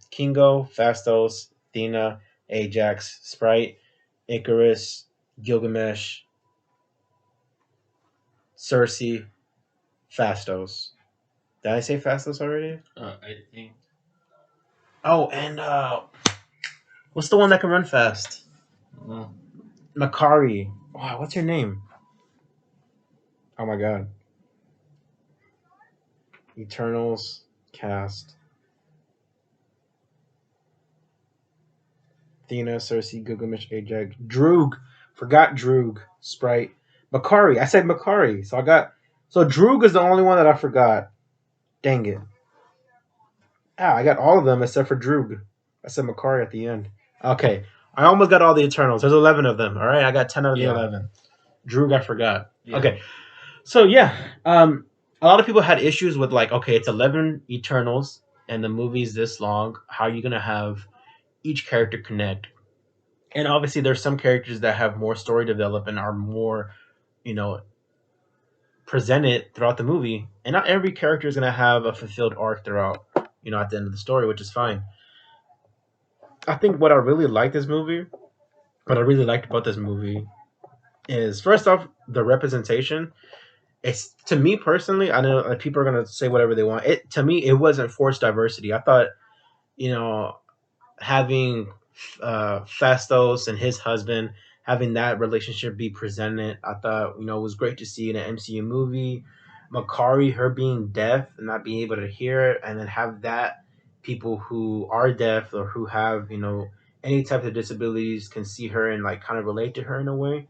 Kingo, Fastos, Thena, Ajax, Sprite, Icarus, Gilgamesh, Cersei, Fastos. Did I say Fastos already? I think Oh, and what's the one that can run fast? uh, Makari. Wow, what's her name? Oh my god. Eternals cast. Athena, Cersei, Gilgamesh, Ajax, Droog. Forgot Droog. Sprite. Makari. I said Makari. So Droog is the only one that I forgot. Dang it. Ah, I got all of them except for Droog. I said Makari at the end. Okay. I almost got all the Eternals. There's 11 of them. All right. I got 10 out of the Yeah. 11. Droog, I forgot. Yeah. Okay. So yeah, a lot of people had issues with like, okay, it's 11 Eternals and the movie's this long. How are you gonna have each character connect? And obviously, there's some characters that have more story development, are more, you know, presented throughout the movie. And not every character is gonna have a fulfilled arc throughout, at the end of the story, which is fine. I think what I really liked about this movie is first off the representation. It's to me personally. I know people are gonna say whatever they want. It to me, it wasn't forced diversity. I thought, you know, having Fastos and his husband having that relationship be presented, I thought it was great to see in an MCU movie. Makari, her being deaf and not being able to hear it, and then have that people who are deaf or who have any type of disabilities can see her and like kind of relate to her in a way.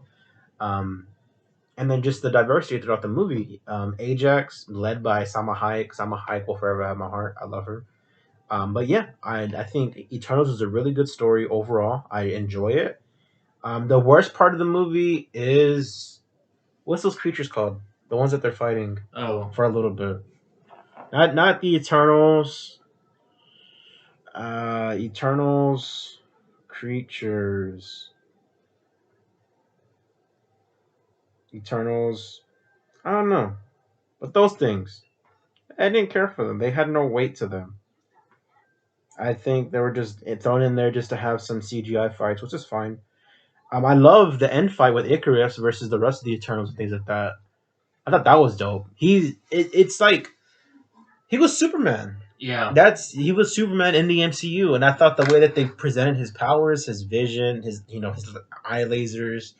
Um, and then just the diversity throughout the movie. Ajax, led by Sama Hayek. Sama Hayek will forever have my heart. I love her. But yeah, I think Eternals is a really good story overall. I enjoy it. The worst part of the movie is what's those creatures called? The ones that they're fighting Oh, for a little bit. Not the Eternals. Eternals creatures. Eternals. I don't know, but those things. I didn't care for them. They had no weight to them. I think they were just thrown in there just to have some CGI fights, which is fine. I love the end fight with Icarus versus the rest of the Eternals and things like that. I thought that was dope. It's like he was Superman. yeah. He was Superman in the MCU, and I thought the way that they presented his powers, his vision, his eye lasers,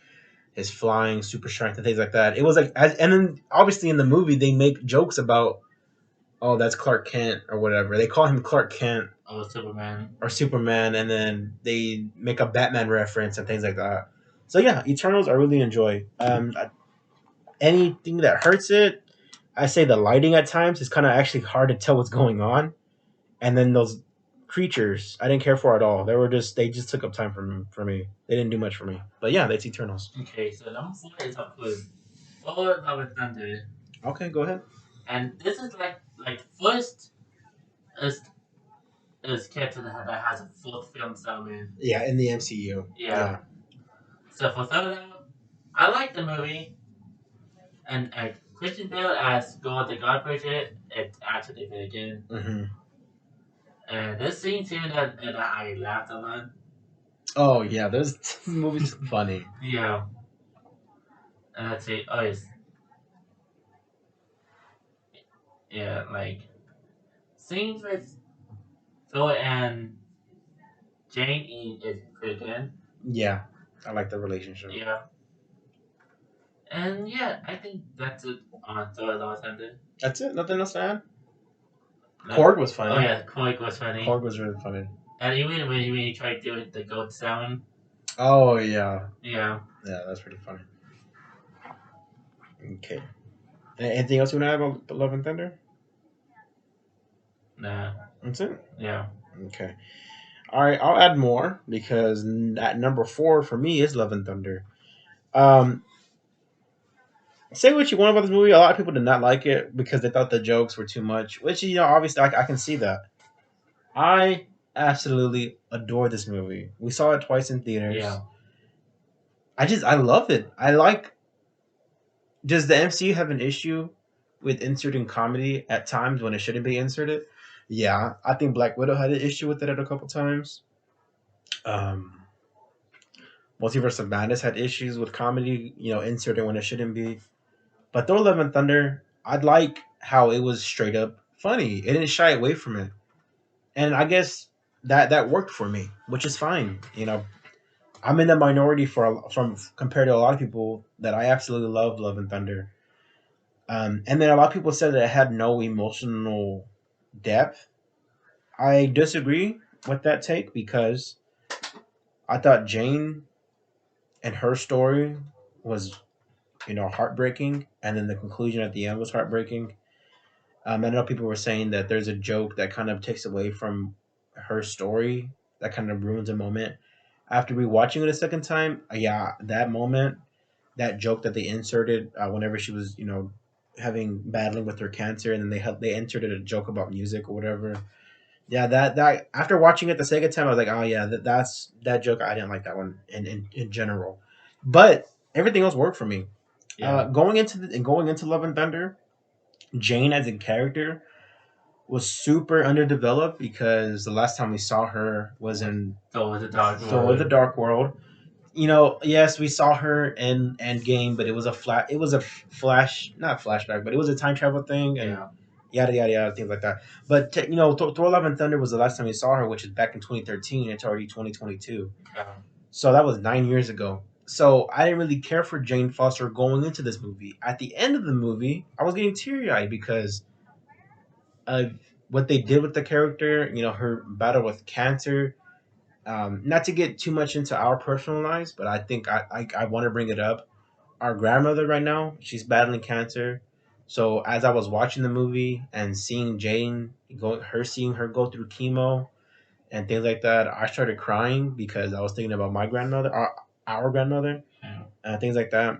his flying, super strength, and things like that. It was like, and then obviously in the movie they make jokes about, oh, that's Clark Kent or whatever. They call him Clark Kent Oh, Superman. or Superman, and then they make a Batman reference and things like that. So yeah, Eternals I really enjoy. Anything that hurts it, I say the lighting at times is kind of actually hard to tell what's going on, and then those creatures I didn't care for at all. They just took up time for me. They didn't do much for me. But yeah, that's Eternals. Okay, so number four is of course Thor: Love and Thunder, Okay, go ahead. and this is like first is character that has a full film element. Yeah, in the MCU. Yeah. So for Thor: Love, I like the movie, and Christian Bale as God the God Bridget, it actually very good. Hmm. And this scene too that I laughed a lot. Oh yeah, those this movie's funny. Yeah, and let's see. Oh, yes, yeah, like scenes with Thor and Jane is pretty good. Yeah, I like the relationship. Yeah, and yeah, I think that's it on Thor: Love and Thunder. That's it. Nothing else to add. Like, Korg was oh funny. yeah, Korg was funny. Korg was really funny. And even when he tried doing the goat sound, Oh yeah, yeah, yeah, that's pretty funny. Okay. Anything else you want to add about Love and Thunder? nah, That's it. yeah, Okay. All right, I'll add more because at number 4 for me is Love and Thunder. Um, say what you want about this movie. A lot of people did not like it because they thought the jokes were too much, which obviously I can see that. I absolutely adore this movie. We saw it twice in theaters. yeah. I love it. I like. Does the MCU have an issue with inserting comedy at times when it shouldn't be inserted? Yeah, I think Black Widow had an issue with it at a couple times. Um, Multiverse of Madness had issues with comedy, inserting when it shouldn't be. But Thor: Love and Thunder, I'd like how it was straight up funny. It didn't shy away from it, and I guess that worked for me, which is fine. I'm in the minority from compared to a lot of people that I absolutely love and Thunder. And then a lot of people said that it had no emotional depth. I disagree with that take because I thought Jane and her story was, heartbreaking, and then the conclusion at the end was heartbreaking. I know people were saying that there's a joke that kind of takes away from her story, that kind of ruins a moment. After rewatching it a second time, yeah, that moment, that joke that they inserted whenever she was, having battling with her cancer, and then they inserted a joke about music or whatever. Yeah, that after watching it the second time, I was like, oh yeah, that's that joke. I didn't like that one in general, but everything else worked for me. Yeah. Going into Love and Thunder, Jane as a character was super underdeveloped because the last time we saw her was in Thor: The Dark Thor: The World. Dark World. Yes, we saw her in Endgame, but it was a flash, not flashback, but it was a time travel thing, and Yeah. yada yada yada, things like that. But Thor: Love and Thunder was the last time we saw her, which is back in 2013. It's already 2022, Yeah. so that was 9 years ago. So I didn't really care for Jane Foster going into this movie. At the end of the movie, I was getting teary eyed because of what they did with the character. Her battle with cancer. Not to get too much into our personal lives, but I think I want to bring it up. Our grandmother right now, she's battling cancer. So as I was watching the movie and seeing seeing her go through chemo and things like that, I started crying because I was thinking about my grandmother, our grandmother, things like that.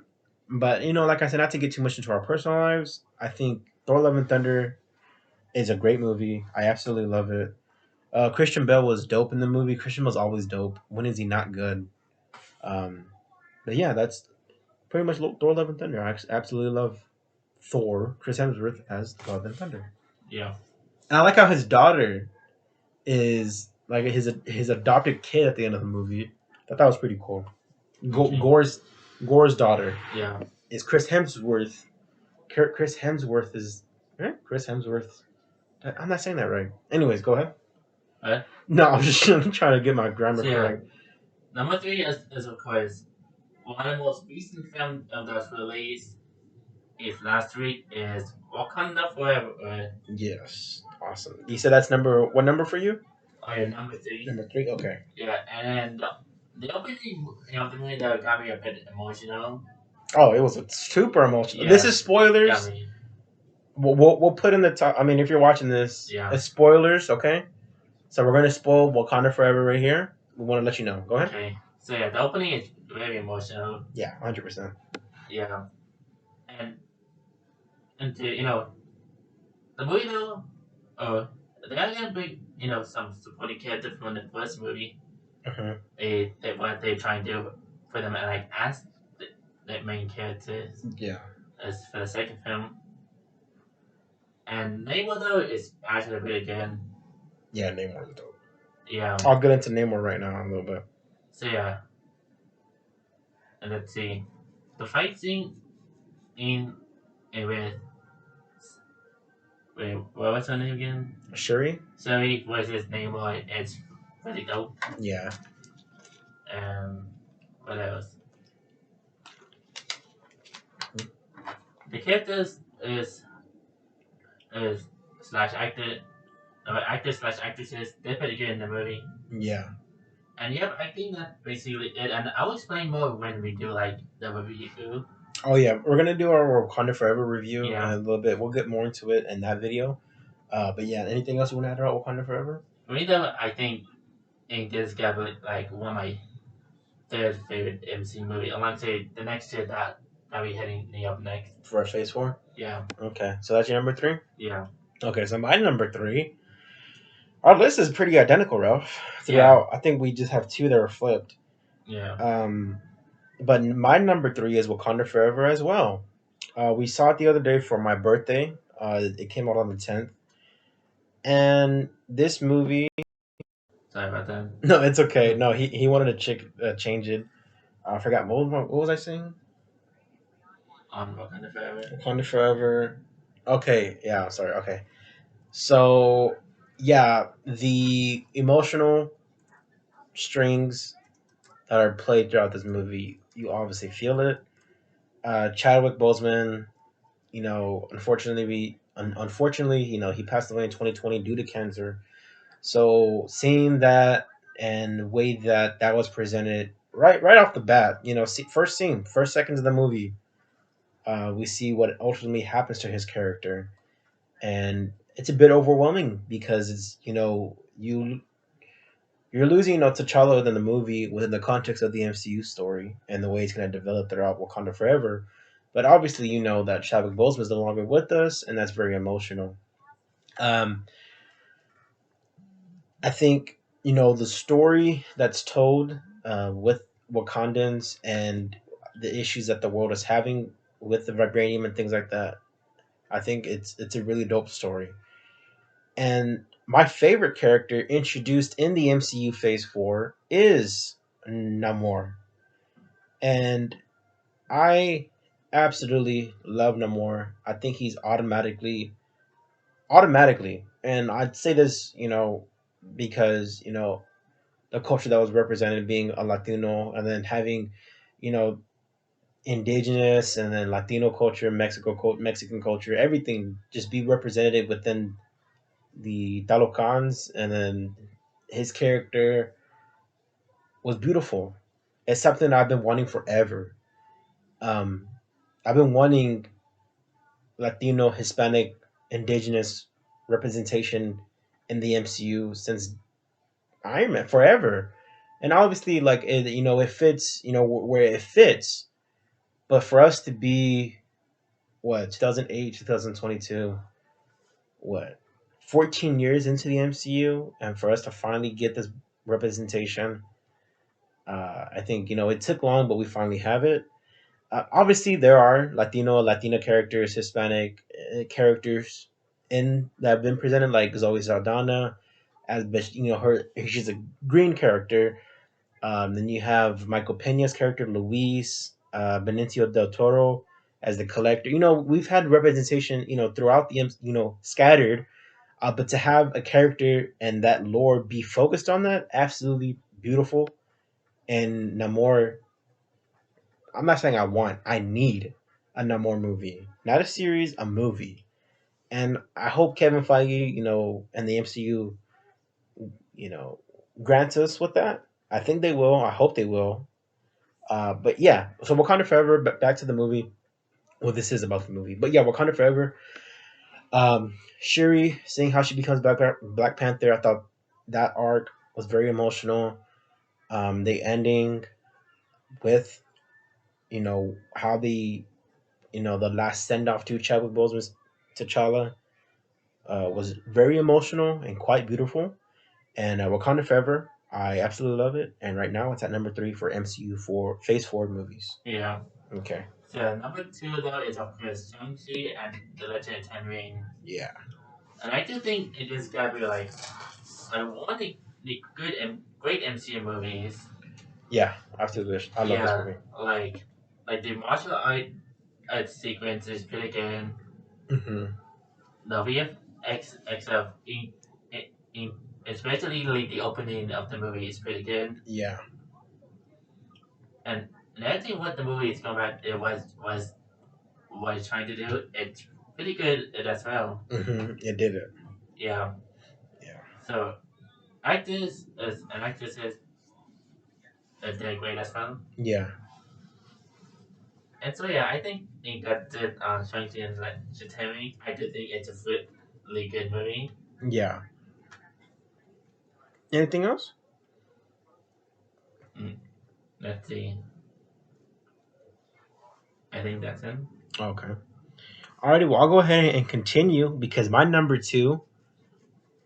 But like I said, not to get too much into our personal lives, I think Thor: Love and Thunder is a great movie. I absolutely love it. Christian Bell was dope in the movie. Christian Bell's always dope. When is he not good? Um, but yeah, that's pretty much Thor: Love and Thunder. I absolutely love Thor, Chris Hemsworth as Love and Thunder. Yeah. And I like how his daughter is like his adopted kid at the end of the movie. I thought that was pretty cool. Okay. Gore's daughter Yeah. is Chris Hemsworth. Chris Hemsworth is Chris Hemsworth. I'm not saying that right. Anyways, go ahead. Right. No, I'm just trying to get my grammar So yeah, correct. number three is of course one of the most recent films that was released. Is last week is Wakanda Forever. Yes, awesome. You said that's number what number for you? Oh yeah, number three. Number three. Okay. Yeah, and then the opening, the movie that got me a bit emotional. Oh, it was a super emotional. Yeah. This is Got spoilers. me. We'll put in the top. I mean, if you're watching this, Yeah. it's spoilers. Okay. So we're gonna spoil Wakanda Forever right here. We want to let you know. Go ahead. Okay. So yeah, the opening is very emotional. Yeah, 100%. Yeah, and to the movie though, they got big some supporting characters from the first movie. Uh-huh. They what they trying to do for them like as the main characters. Yeah. As for the second film. And Namor though is actually really good. Yeah, Namor's dope. Yeah. I'll get into Namor right now in a little bit. So yeah, and let's see, the fight scene in with what was her name again? Shuri. Sorry, was his name? It's really dope. Yeah. What else? The characters is slash actor actor slash actresses. They're pretty good in the movie. Yeah. And yep, I think that's basically it. And I'll explain more when we do like the review. Oh yeah, we're gonna do our Wakanda Forever review in Yeah. a little bit. We'll get more into it in that video. But yeah, anything else you want to add about Wakanda Forever? For me though, I think this got like one of my third favorite MC movie. Alongside the next year that we heading up next. For our Phase 4? Yeah. Okay, so that's your number 3? Yeah. Okay, so my number 3. Our list is pretty identical, Ralph. Throughout, I think we just have two that are flipped. Yeah. But my number 3 is Wakanda Forever as well. We saw it the other day for my birthday. It came out on the 10th. And this movie. Sorry about that. No, it's okay. No, he wanted to change it. I forgot. What was I saying? On Wakanda Forever. Wakanda Forever. Okay, yeah, sorry. Okay. So, yeah, the emotional strings that are played throughout this movie, you obviously feel it. Chadwick Boseman, unfortunately, he passed away in 2020 due to cancer. So seeing that and the way that was presented right off the bat, first scene, first seconds of the movie, we see what ultimately happens to his character, and it's a bit overwhelming because it's you're losing T'Challa within the movie within the context of the MCU story and the way it's going to develop throughout Wakanda Forever. But obviously, you know that Chadwick Boseman is no longer with us, and that's very emotional. Um, I think the story that's told with Wakandans and the issues that the world is having with the vibranium and things like that. I think it's a really dope story. And my favorite character introduced in the MCU Phase 4 is Namor. And I absolutely love Namor. I think he's automatically, and I'd say this, because, the culture that was represented being a Latino and then having, you know, indigenous and then Latino culture, Mexican culture, everything just be represented within the Talocans, and then his character was beautiful. It's something I've been wanting forever. Um, I've been wanting Latino, Hispanic, indigenous representation in the MCU since Iron Man forever. And obviously, like it fits, where it fits. But for us to be what 2008, 2022, what 14 years into the MCU, and for us to finally get this representation, I think it took long, but we finally have it. Obviously, there are Latina characters, Hispanic characters in that have been presented, like Zoe Saldana, as her she's a green character. Then you have Michael Pena's character Luis, Benicio del Toro as the collector. We've had representation, throughout scattered, but to have a character and that lore be focused on that, absolutely beautiful. And Namor, I'm not saying I want, I need a Namor movie, not a series, a movie. And I hope Kevin Feige, and the MCU, you know, grants us with that. I think they will. I hope they will. But yeah, so Wakanda Forever. Back to the movie. Well, this is about the movie, but yeah, Wakanda Forever. Shuri seeing how she becomes Black Panther. I thought that arc was very emotional. The ending with how the last send off to Chadwick Boseman's T'Challa was very emotional and quite beautiful. And Wakanda Forever, I absolutely love it. And right now, it's at number three for MCU for Phase Four movies. Yeah. Okay. So number two though is of course Shang-Chi and the Legend of Ten Ring. Yeah. And I do think it is gotta be one of the good and great MCU movies. Yeah. Absolutely. I love this Yeah, movie. like the martial art sequence is pretty good. Hmm. The VFX of in especially like the opening of the movie is pretty good. Yeah. And I think what the movie is about it was what it's trying to do. It's pretty good as well. It did it. Yeah. Yeah. So actors as and actresses they're great as well. Yeah. And so yeah, I think in that Shang-Chi and like Shatami, I do think it's a really good movie. Yeah. Anything else? Mm, let's see. I think that's it. Okay. Alrighty. Well, I'll go ahead and continue because my number two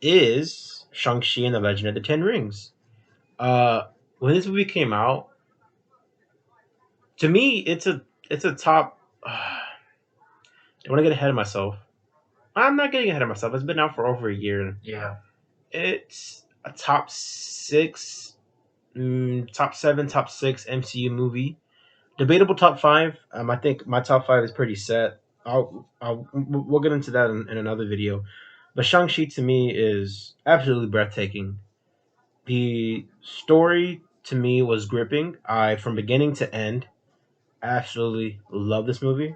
is Shang-Chi and the Legend of the Ten Rings. When this movie came out, to me, it's a top. I want to get ahead of myself. I'm not getting ahead of myself. It's been out for over a year. Yeah. It's a top six, top seven, top six MCU movie. Debatable top five. I think my top five is pretty set. We'll get into that in another video. But Shang-Chi to me is absolutely breathtaking. The story to me was gripping. I from beginning to end absolutely love this movie.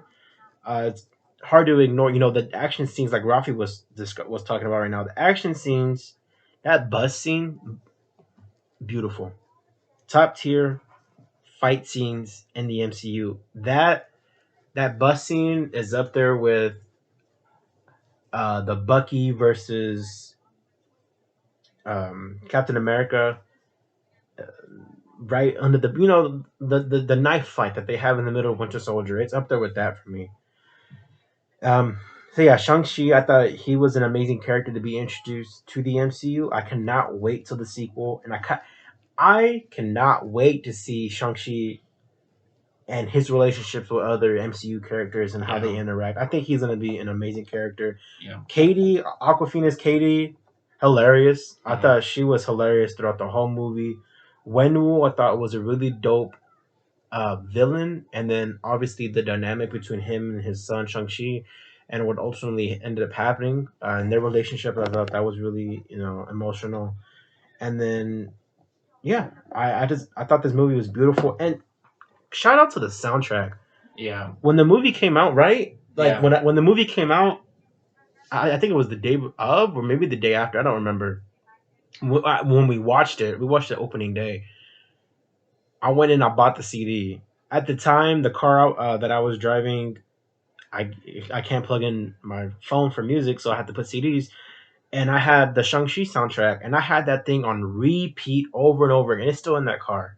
It's hard to ignore. The action scenes like Rafi was talking about right now. The action scenes, that bus scene, beautiful, top tier fight scenes in the MCU. That bus scene is up there with the Bucky versus Captain America, right under the knife fight that they have in the middle of Winter Soldier. It's up there with that for me. Um, so yeah, Shang Chi. I thought he was an amazing character to be introduced to the MCU. I cannot wait till the sequel, and I cannot wait to see Shang Chi and his relationships with other MCU characters and how they Yeah. interact. I think he's going to be an amazing character. Yeah. Katie, Aquafina's Katie, hilarious. I Mhm. thought she was hilarious throughout the whole movie. Wenwu, I thought was a really dope villain, and then obviously the dynamic between him and his son Shang-Chi, and what ultimately ended up happening in their relationship. I thought that was really emotional. And then yeah, I thought this movie was beautiful, and shout out to the soundtrack. Yeah. When the movie came out, right? Like Yeah. when the movie came out, I think it was the day of or maybe the day after. I don't remember. When we watched it opening day. I went and I bought the CD. At the time, the car that I was driving, I I can't plug in my phone for music, so I had to put CDs. And I had the Shang-Chi soundtrack, and I had that thing on repeat over and over again. It's still in that car.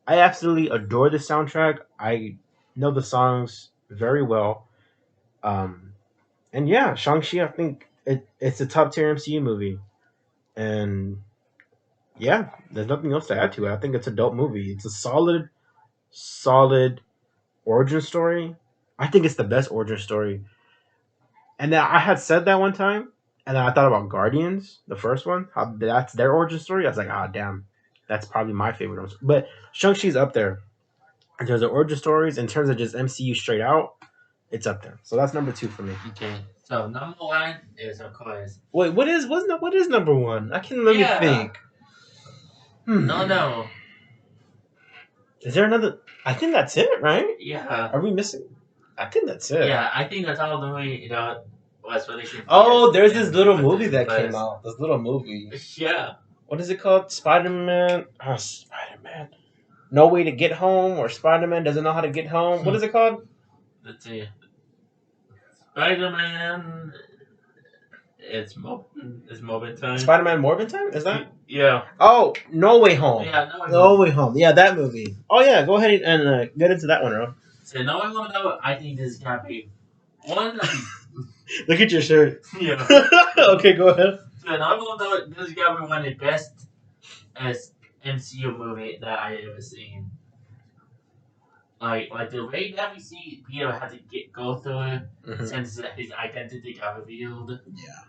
I absolutely adore the soundtrack. I know the songs very well. Um, and yeah, Shang-Chi, I think it's a top tier MCU movie. And yeah, there's nothing else to add to it. I think it's a dope movie. It's a solid origin story. I think it's the best origin story. And then I had said that one time, and then I thought about Guardians, the first one. How that's their origin story. I was like, ah, damn, that's probably my favorite one. But Shang-Chi's up there in terms of origin stories. In terms of just MCU straight out, it's up there. So that's number 2 for me. Okay. So number one is of course. Wait, what is number 1? I can let me Yeah. think. No. Is there another? I think that's it, right? Yeah. Are we missing? I think that's it. Yeah, I think that's all the movie was released. Oh, there's this little movie that came out. This little movie. Yeah. What is it called? Spider-Man. Oh, Spider-Man. No way to get home, or Spider-Man doesn't know how to get home. What is it called? Let's see. Spider-Man. It's Morbin time. Spider-Man Morbin Time? Is that? Yeah. Oh, No Way Home. Yeah, No Way Home. Yeah, that movie. Oh yeah, go ahead and get into that one, Ro. So No Way Home, though, I think this is gonna be one. Look at your shirt. Yeah. Okay, go ahead. So No Way Home, though, this is gonna be one of the best as MCU movie that I ever seen. Like the way that we see Peter had to go through since his identity got revealed. Yeah.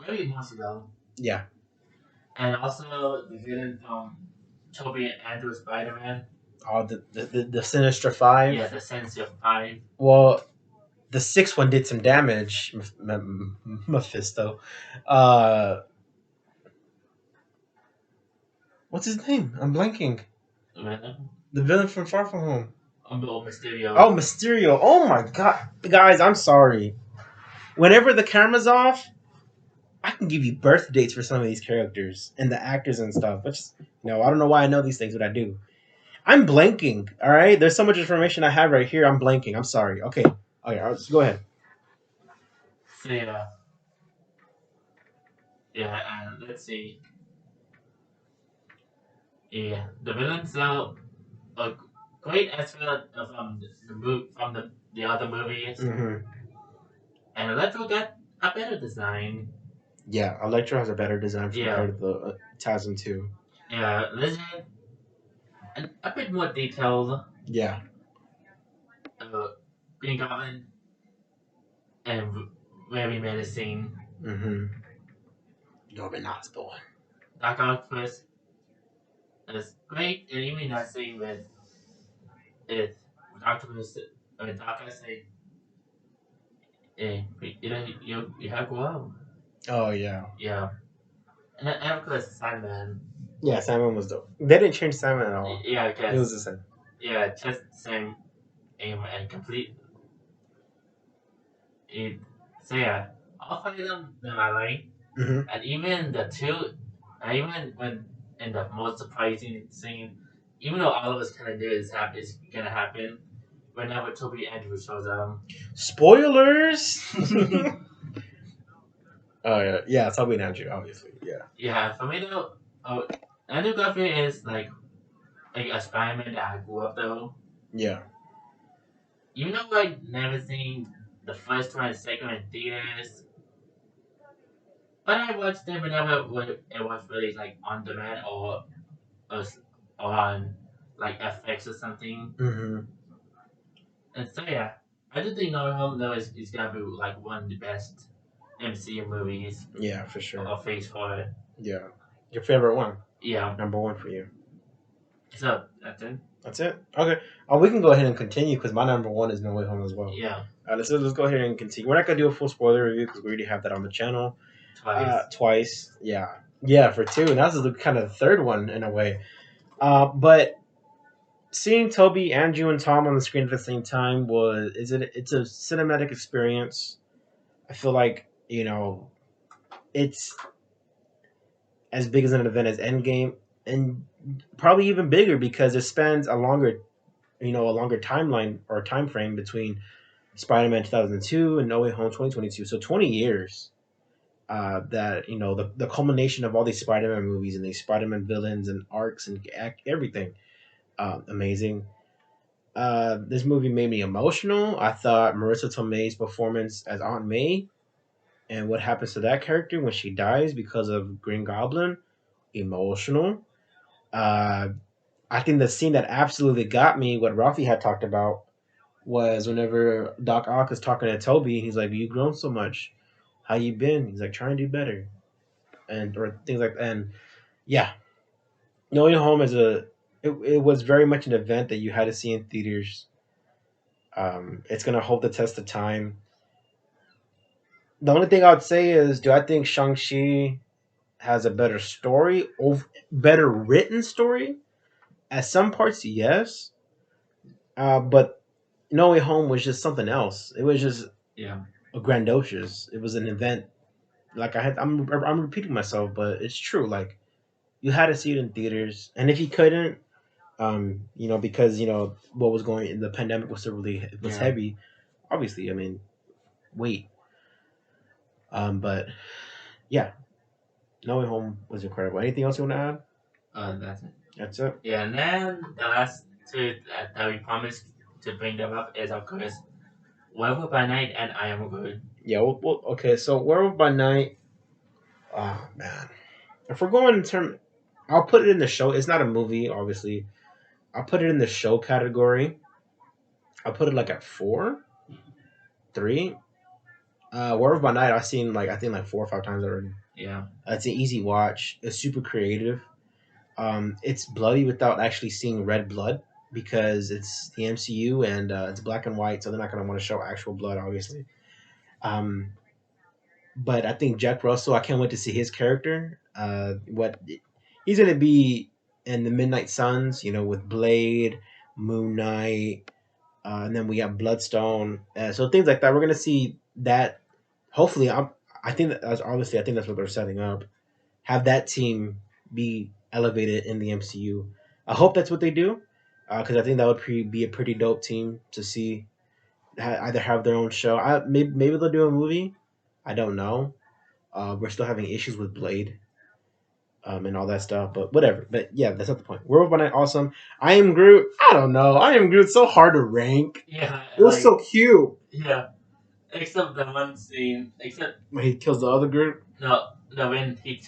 Maybe months ago. Yeah. And also the villain from Tobey and Andrew Spider-Man. Oh, the Sinister Five. Yeah, the Sinister Five. Well, the sixth one did some damage. Mephisto. What's his name? I'm blanking. Venom. The villain from Far From Home. Mysterio. Oh, Mysterio. Oh my god. Guys, I'm sorry. Whenever the camera's off, I can give you birth dates for some of these characters and the actors and stuff. But just, I don't know why I know these things, but I do. I'm blanking, all right? There's so much information I have right here. I'm blanking. I'm sorry. Okay. Okay, let's go ahead. So, yeah. Yeah, and let's see. Yeah, the villains are great as well from the other movies. Mm-hmm. And Electro got a better design. Yeah, Electro has a better design compared to the TASM 2. Yeah, Lizard, a bit more detailed. Yeah. Green Goblin, and very menacing. Mm-hmm. Norman Osborn. Dark Octopus is great, and even that scene with Octopus, Dark Octopus saying, you have to go out. Oh, yeah. Yeah. And of course, Simon. Yeah, Simon was dope. They didn't change Simon at all. Yeah, I guess. It was the same. Yeah, just the same aim and complete. So yeah, all 5 of them I like. Mm-hmm. And even the 2, even when in the most surprising scene, even though all of us kind of knew is gonna happen, whenever Toby Andrew shows up. Spoilers! Oh yeah, yeah, Toby and Andrew, obviously, yeah. Yeah, for me though, Andrew Garfield is like a Spider-Man that I grew up though. Yeah. Even though I never seen the first one and second one in theaters, but I watched them whenever it was really like on demand or on like FX or something. Mm-hmm. And so yeah, I do think No Way Home though is gonna be like one of the best MCU movies. Yeah, for sure. Or Phase 4. Yeah. Your favorite one? Yeah. Number 1 for you. So that's it. That's it. Okay. Oh, we can go ahead and continue because my number 1 is No Way Home as well. Yeah. Let's go ahead and continue. We're not gonna do a full spoiler review because we already have that on the channel. Twice. Yeah, for 2, and that's the kind of the third one in a way. But seeing Toby, Andrew, and Tom on the screen at the same time it's a cinematic experience. I feel like it's as big as an event as Endgame, and probably even bigger because it spans a longer timeline or time frame between Spider-Man 2002 and No Way Home 2022. So 20 years. That the culmination of all these Spider-Man movies and these Spider-Man villains and arcs and everything, amazing. This movie made me emotional. I thought Marissa Tomei's performance as Aunt May and what happens to that character when she dies because of Green Goblin, emotional. Uh, I think the scene that absolutely got me, what Ralphie had talked about, was whenever Doc Ock is talking to Toby. He's like, "You've grown so much. How you been?" He's like, "Trying to do better," and or things like that. And yeah, No Way Home it was very much an event that you had to see in theaters. It's gonna hold the test of time. The only thing I would say is, do I think Shang Chi has a better story, better written story? At some parts, yes. But No Way Home was just something else. It was just Yeah. a grandiose. It was an event. Like I'm repeating myself, but it's true. Like you had to see it in theaters, and if you couldn't, because what was going, the pandemic was so really it was Yeah. heavy. Obviously, I mean, wait. But yeah, No Way Home was incredible. Anything else you want to add? That's it. That's it. Yeah, and then the last two that we promised to bring them up is, of course, Werewolf by Night and I Am Groot. Yeah. Okay. So Werewolf by Night. Oh man, if we're going in term, I'll put it in the show. It's not a movie, obviously. I'll put it in the show category. I'll put it like at 4, 3. Werewolf by Night. I've seen like I think like 4 or 5 times already. Yeah. It's an easy watch. It's super creative. It's bloody without actually seeing red blood because it's the MCU and it's black and white, so they're not going to want to show actual blood, obviously. Um, but I think Jack Russell, I can't wait to see his character. What he's going to be in the Midnight Suns, with Blade, Moon Knight, and then we have Bloodstone. So things like that. We're going to see that. Hopefully, I think that obviously I think that's what they're setting up. Have that team be elevated in the MCU. I hope that's what they do, because I think that would be a pretty dope team to see. Either have their own show. Maybe they'll do a movie. I don't know. We're still having issues with Blade, and all that stuff, but whatever. But yeah, that's not the point. Werewolf by Night, awesome. I Am Groot. I don't know. I Am Groot. So hard to rank. Yeah. It was so cute Yeah. Except the one scene. Except when he kills the other Groot. no, when he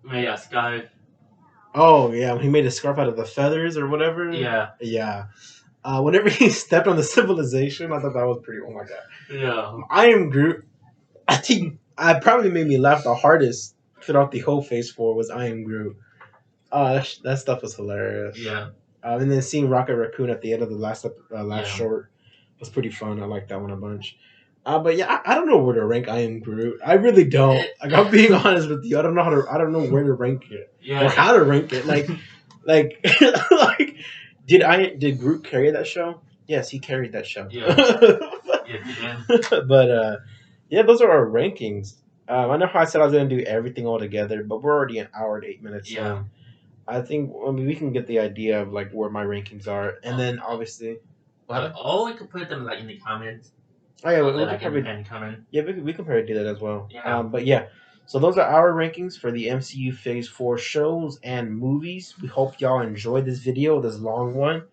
made a scarf. Oh yeah, when he made a scarf out of the feathers or whatever. Yeah. Yeah. Whenever he stepped on the civilization, I thought that was pretty. Oh my god! Yeah. I Am Groot. I think I probably made me laugh the hardest throughout the whole Phase 4 was I Am Groot. That stuff was hilarious. Yeah. And then seeing Rocket Raccoon at the end of the last Yeah. short was pretty fun. I liked that one a bunch. But yeah, I don't know where to rank I Am Groot. I really don't. Like I'm being honest with you. I don't know where to rank it Yeah. or how to rank it. Like like did Groot carry that show? Yes, he carried that show. Yeah. Yeah, he did. But yeah, those are our rankings. I know how I said I was going to do everything all together, but we're already an hour and 8 minutes. Yeah. In. I think we can get the idea of like where my rankings are, and then obviously, or we could put them like in the comments. Oh yeah, we like can probably comment. Yeah, we can probably do that as well. Yeah. But yeah, so those are our rankings for the MCU Phase 4 shows and movies. We hope y'all enjoyed this video, this long one.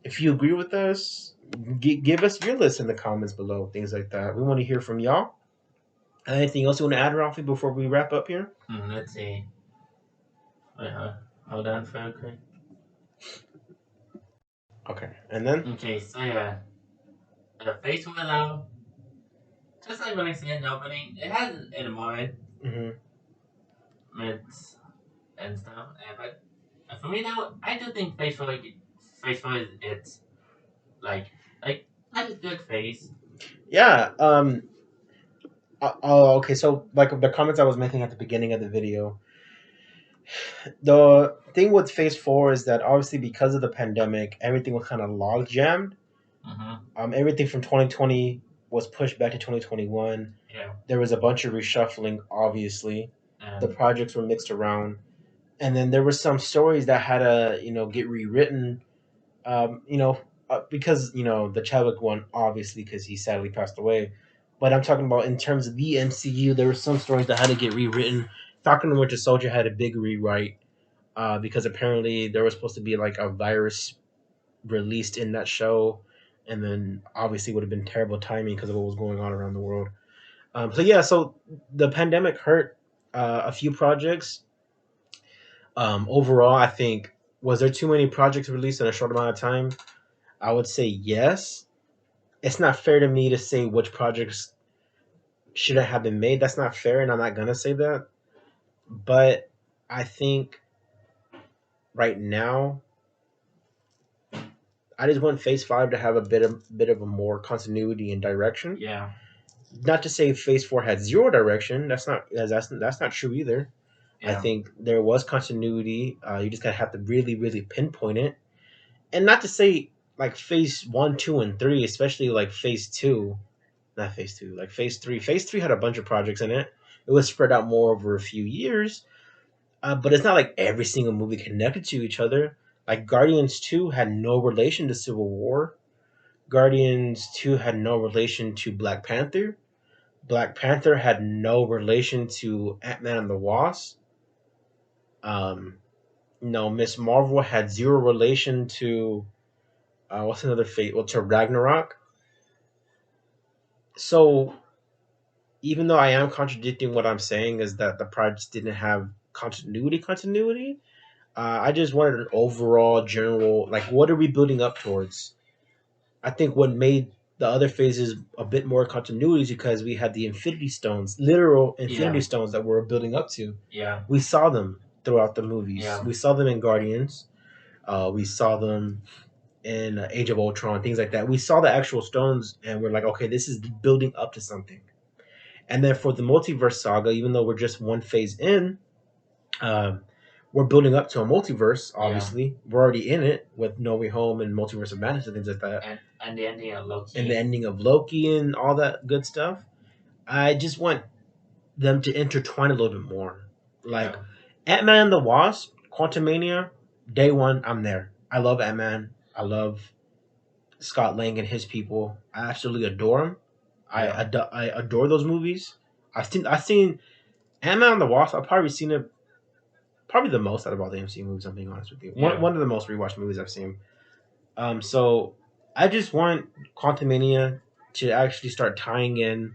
If you agree with us, give us your list in the comments below, things like that. We want to hear from y'all. Anything else you want to add, Ralphie, before we wrap up here? Let's see. Wait, hold on for a quick. Okay, and then? Okay, so yeah. The Phase 4 though, just like when I said, opening, it has in mind. Mids and stuff. But for me though, I do think Phase 4 is it's like a good phase. Yeah. Okay. So like the comments I was making at the beginning of the video, The thing with Phase Four is that obviously because of the pandemic, everything was kind of log jammed. Mm-hmm. Everything from 2020 was pushed back to 2021. Yeah. There was a bunch of reshuffling, obviously. The And projects were mixed around, and then there were some stories that had to, get rewritten. Um, you know, because the Chadwick one, obviously, because he sadly passed away. But I'm talking about in terms of the MCU, there were some stories that had to get rewritten. Falcon and Winter Soldier had a big rewrite because apparently there was supposed to be like a virus released in that show, and then obviously would have been terrible timing because of what was going on around the world. So yeah, so the pandemic hurt a few projects. Overall, I think was there too many projects released in a short amount of time? I would say yes. It's not fair to me to say which projects shouldn't have been made. That's not fair, and I'm not gonna say that. But I think right now, I just want Phase Five to have a bit of a more continuity and direction. yeah. Not to say Phase Four had zero direction. That's not true either. I Yeah. think there was continuity. You just gotta have to really, really pinpoint it, and not to say like Phase One, Two, and Three, especially like Phase Two, not Phase Two, like Phase Three. Phase Three had a bunch of projects in it. It was spread out more over a few years, but it's not like every single movie connected to each other. Like Guardians Two had no relation to Civil War. Guardians Two had no relation to Black Panther. Black Panther had no relation to Ant Man and the Wasp. Um, no, Miss Marvel had zero relation to what's another fate? Well, to Ragnarok. So even though I am contradicting what I'm saying is that the projects didn't have continuity. I just wanted an overall general like what are we building up towards? I think what made the other phases a bit more continuity is because we had the Infinity Stones, literal Infinity Yeah. Stones that we're building up to. Yeah. We saw them throughout the movies. Yeah. We saw them in Guardians. We saw them in Age of Ultron, things like that. We saw the actual stones, and we're like, okay, this is building up to something. And then for the multiverse saga, even though we're just one phase in, um, we're building up to a multiverse. Yeah. Obviously, we're already in it with No Way Home and Multiverse of Madness and things like that, And the ending of and the Loki. ending of Loki and all that good stuff. I just want them to intertwine a little bit more. Like Yeah. Ant Man and the Wasp, Quantumania, day one, I'm there. I love Ant Man. I love Scott Lang and his people. I absolutely adore him. Yeah. I adore those movies. I've seen Ant Man and the Wasp. I've probably seen it probably the most out of all the MCU movies. I'm being honest with you. Yeah. One of the most rewatched movies I've seen. So I just want Quantumania to actually start tying in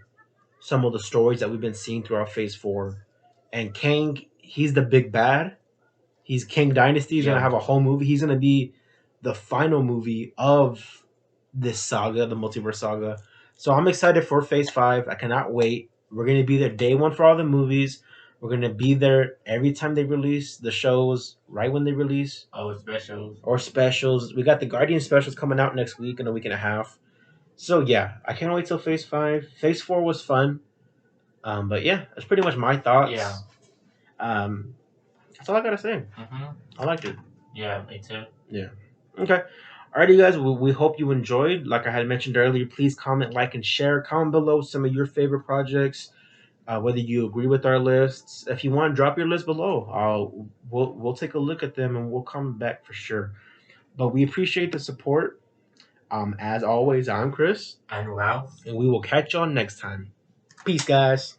some of the stories that we've been seeing throughout Phase Four. And Kang, he's the big bad. He's Kang Dynasty. He's gonna Yeah. have a whole movie. He's gonna be the final movie of this saga, the multiverse saga. So I'm excited for Phase Five. I cannot wait. We're gonna be there day one for all the movies. We're gonna be there every time they release the shows, right when they release Oh, specials. or specials. We got the Guardian specials coming out next week in a week and a half. So yeah, I can't wait till Phase Five. Phase Four was fun, but yeah, that's pretty much my thoughts. Yeah. Um, that's all I gotta say. Mm-hmm. I liked it. Yeah, me too. Yeah. Okay. Alrighty, guys. We hope you enjoyed. Like I had mentioned earlier, please comment, like, and share. Comment below some of your favorite projects. Whether you agree with our lists. If you want, drop your list below. We'll take a look at them and we'll come back for sure. But we appreciate the support. As always, I'm Chris, And Ralph. and we will catch y'all next time. Peace, guys.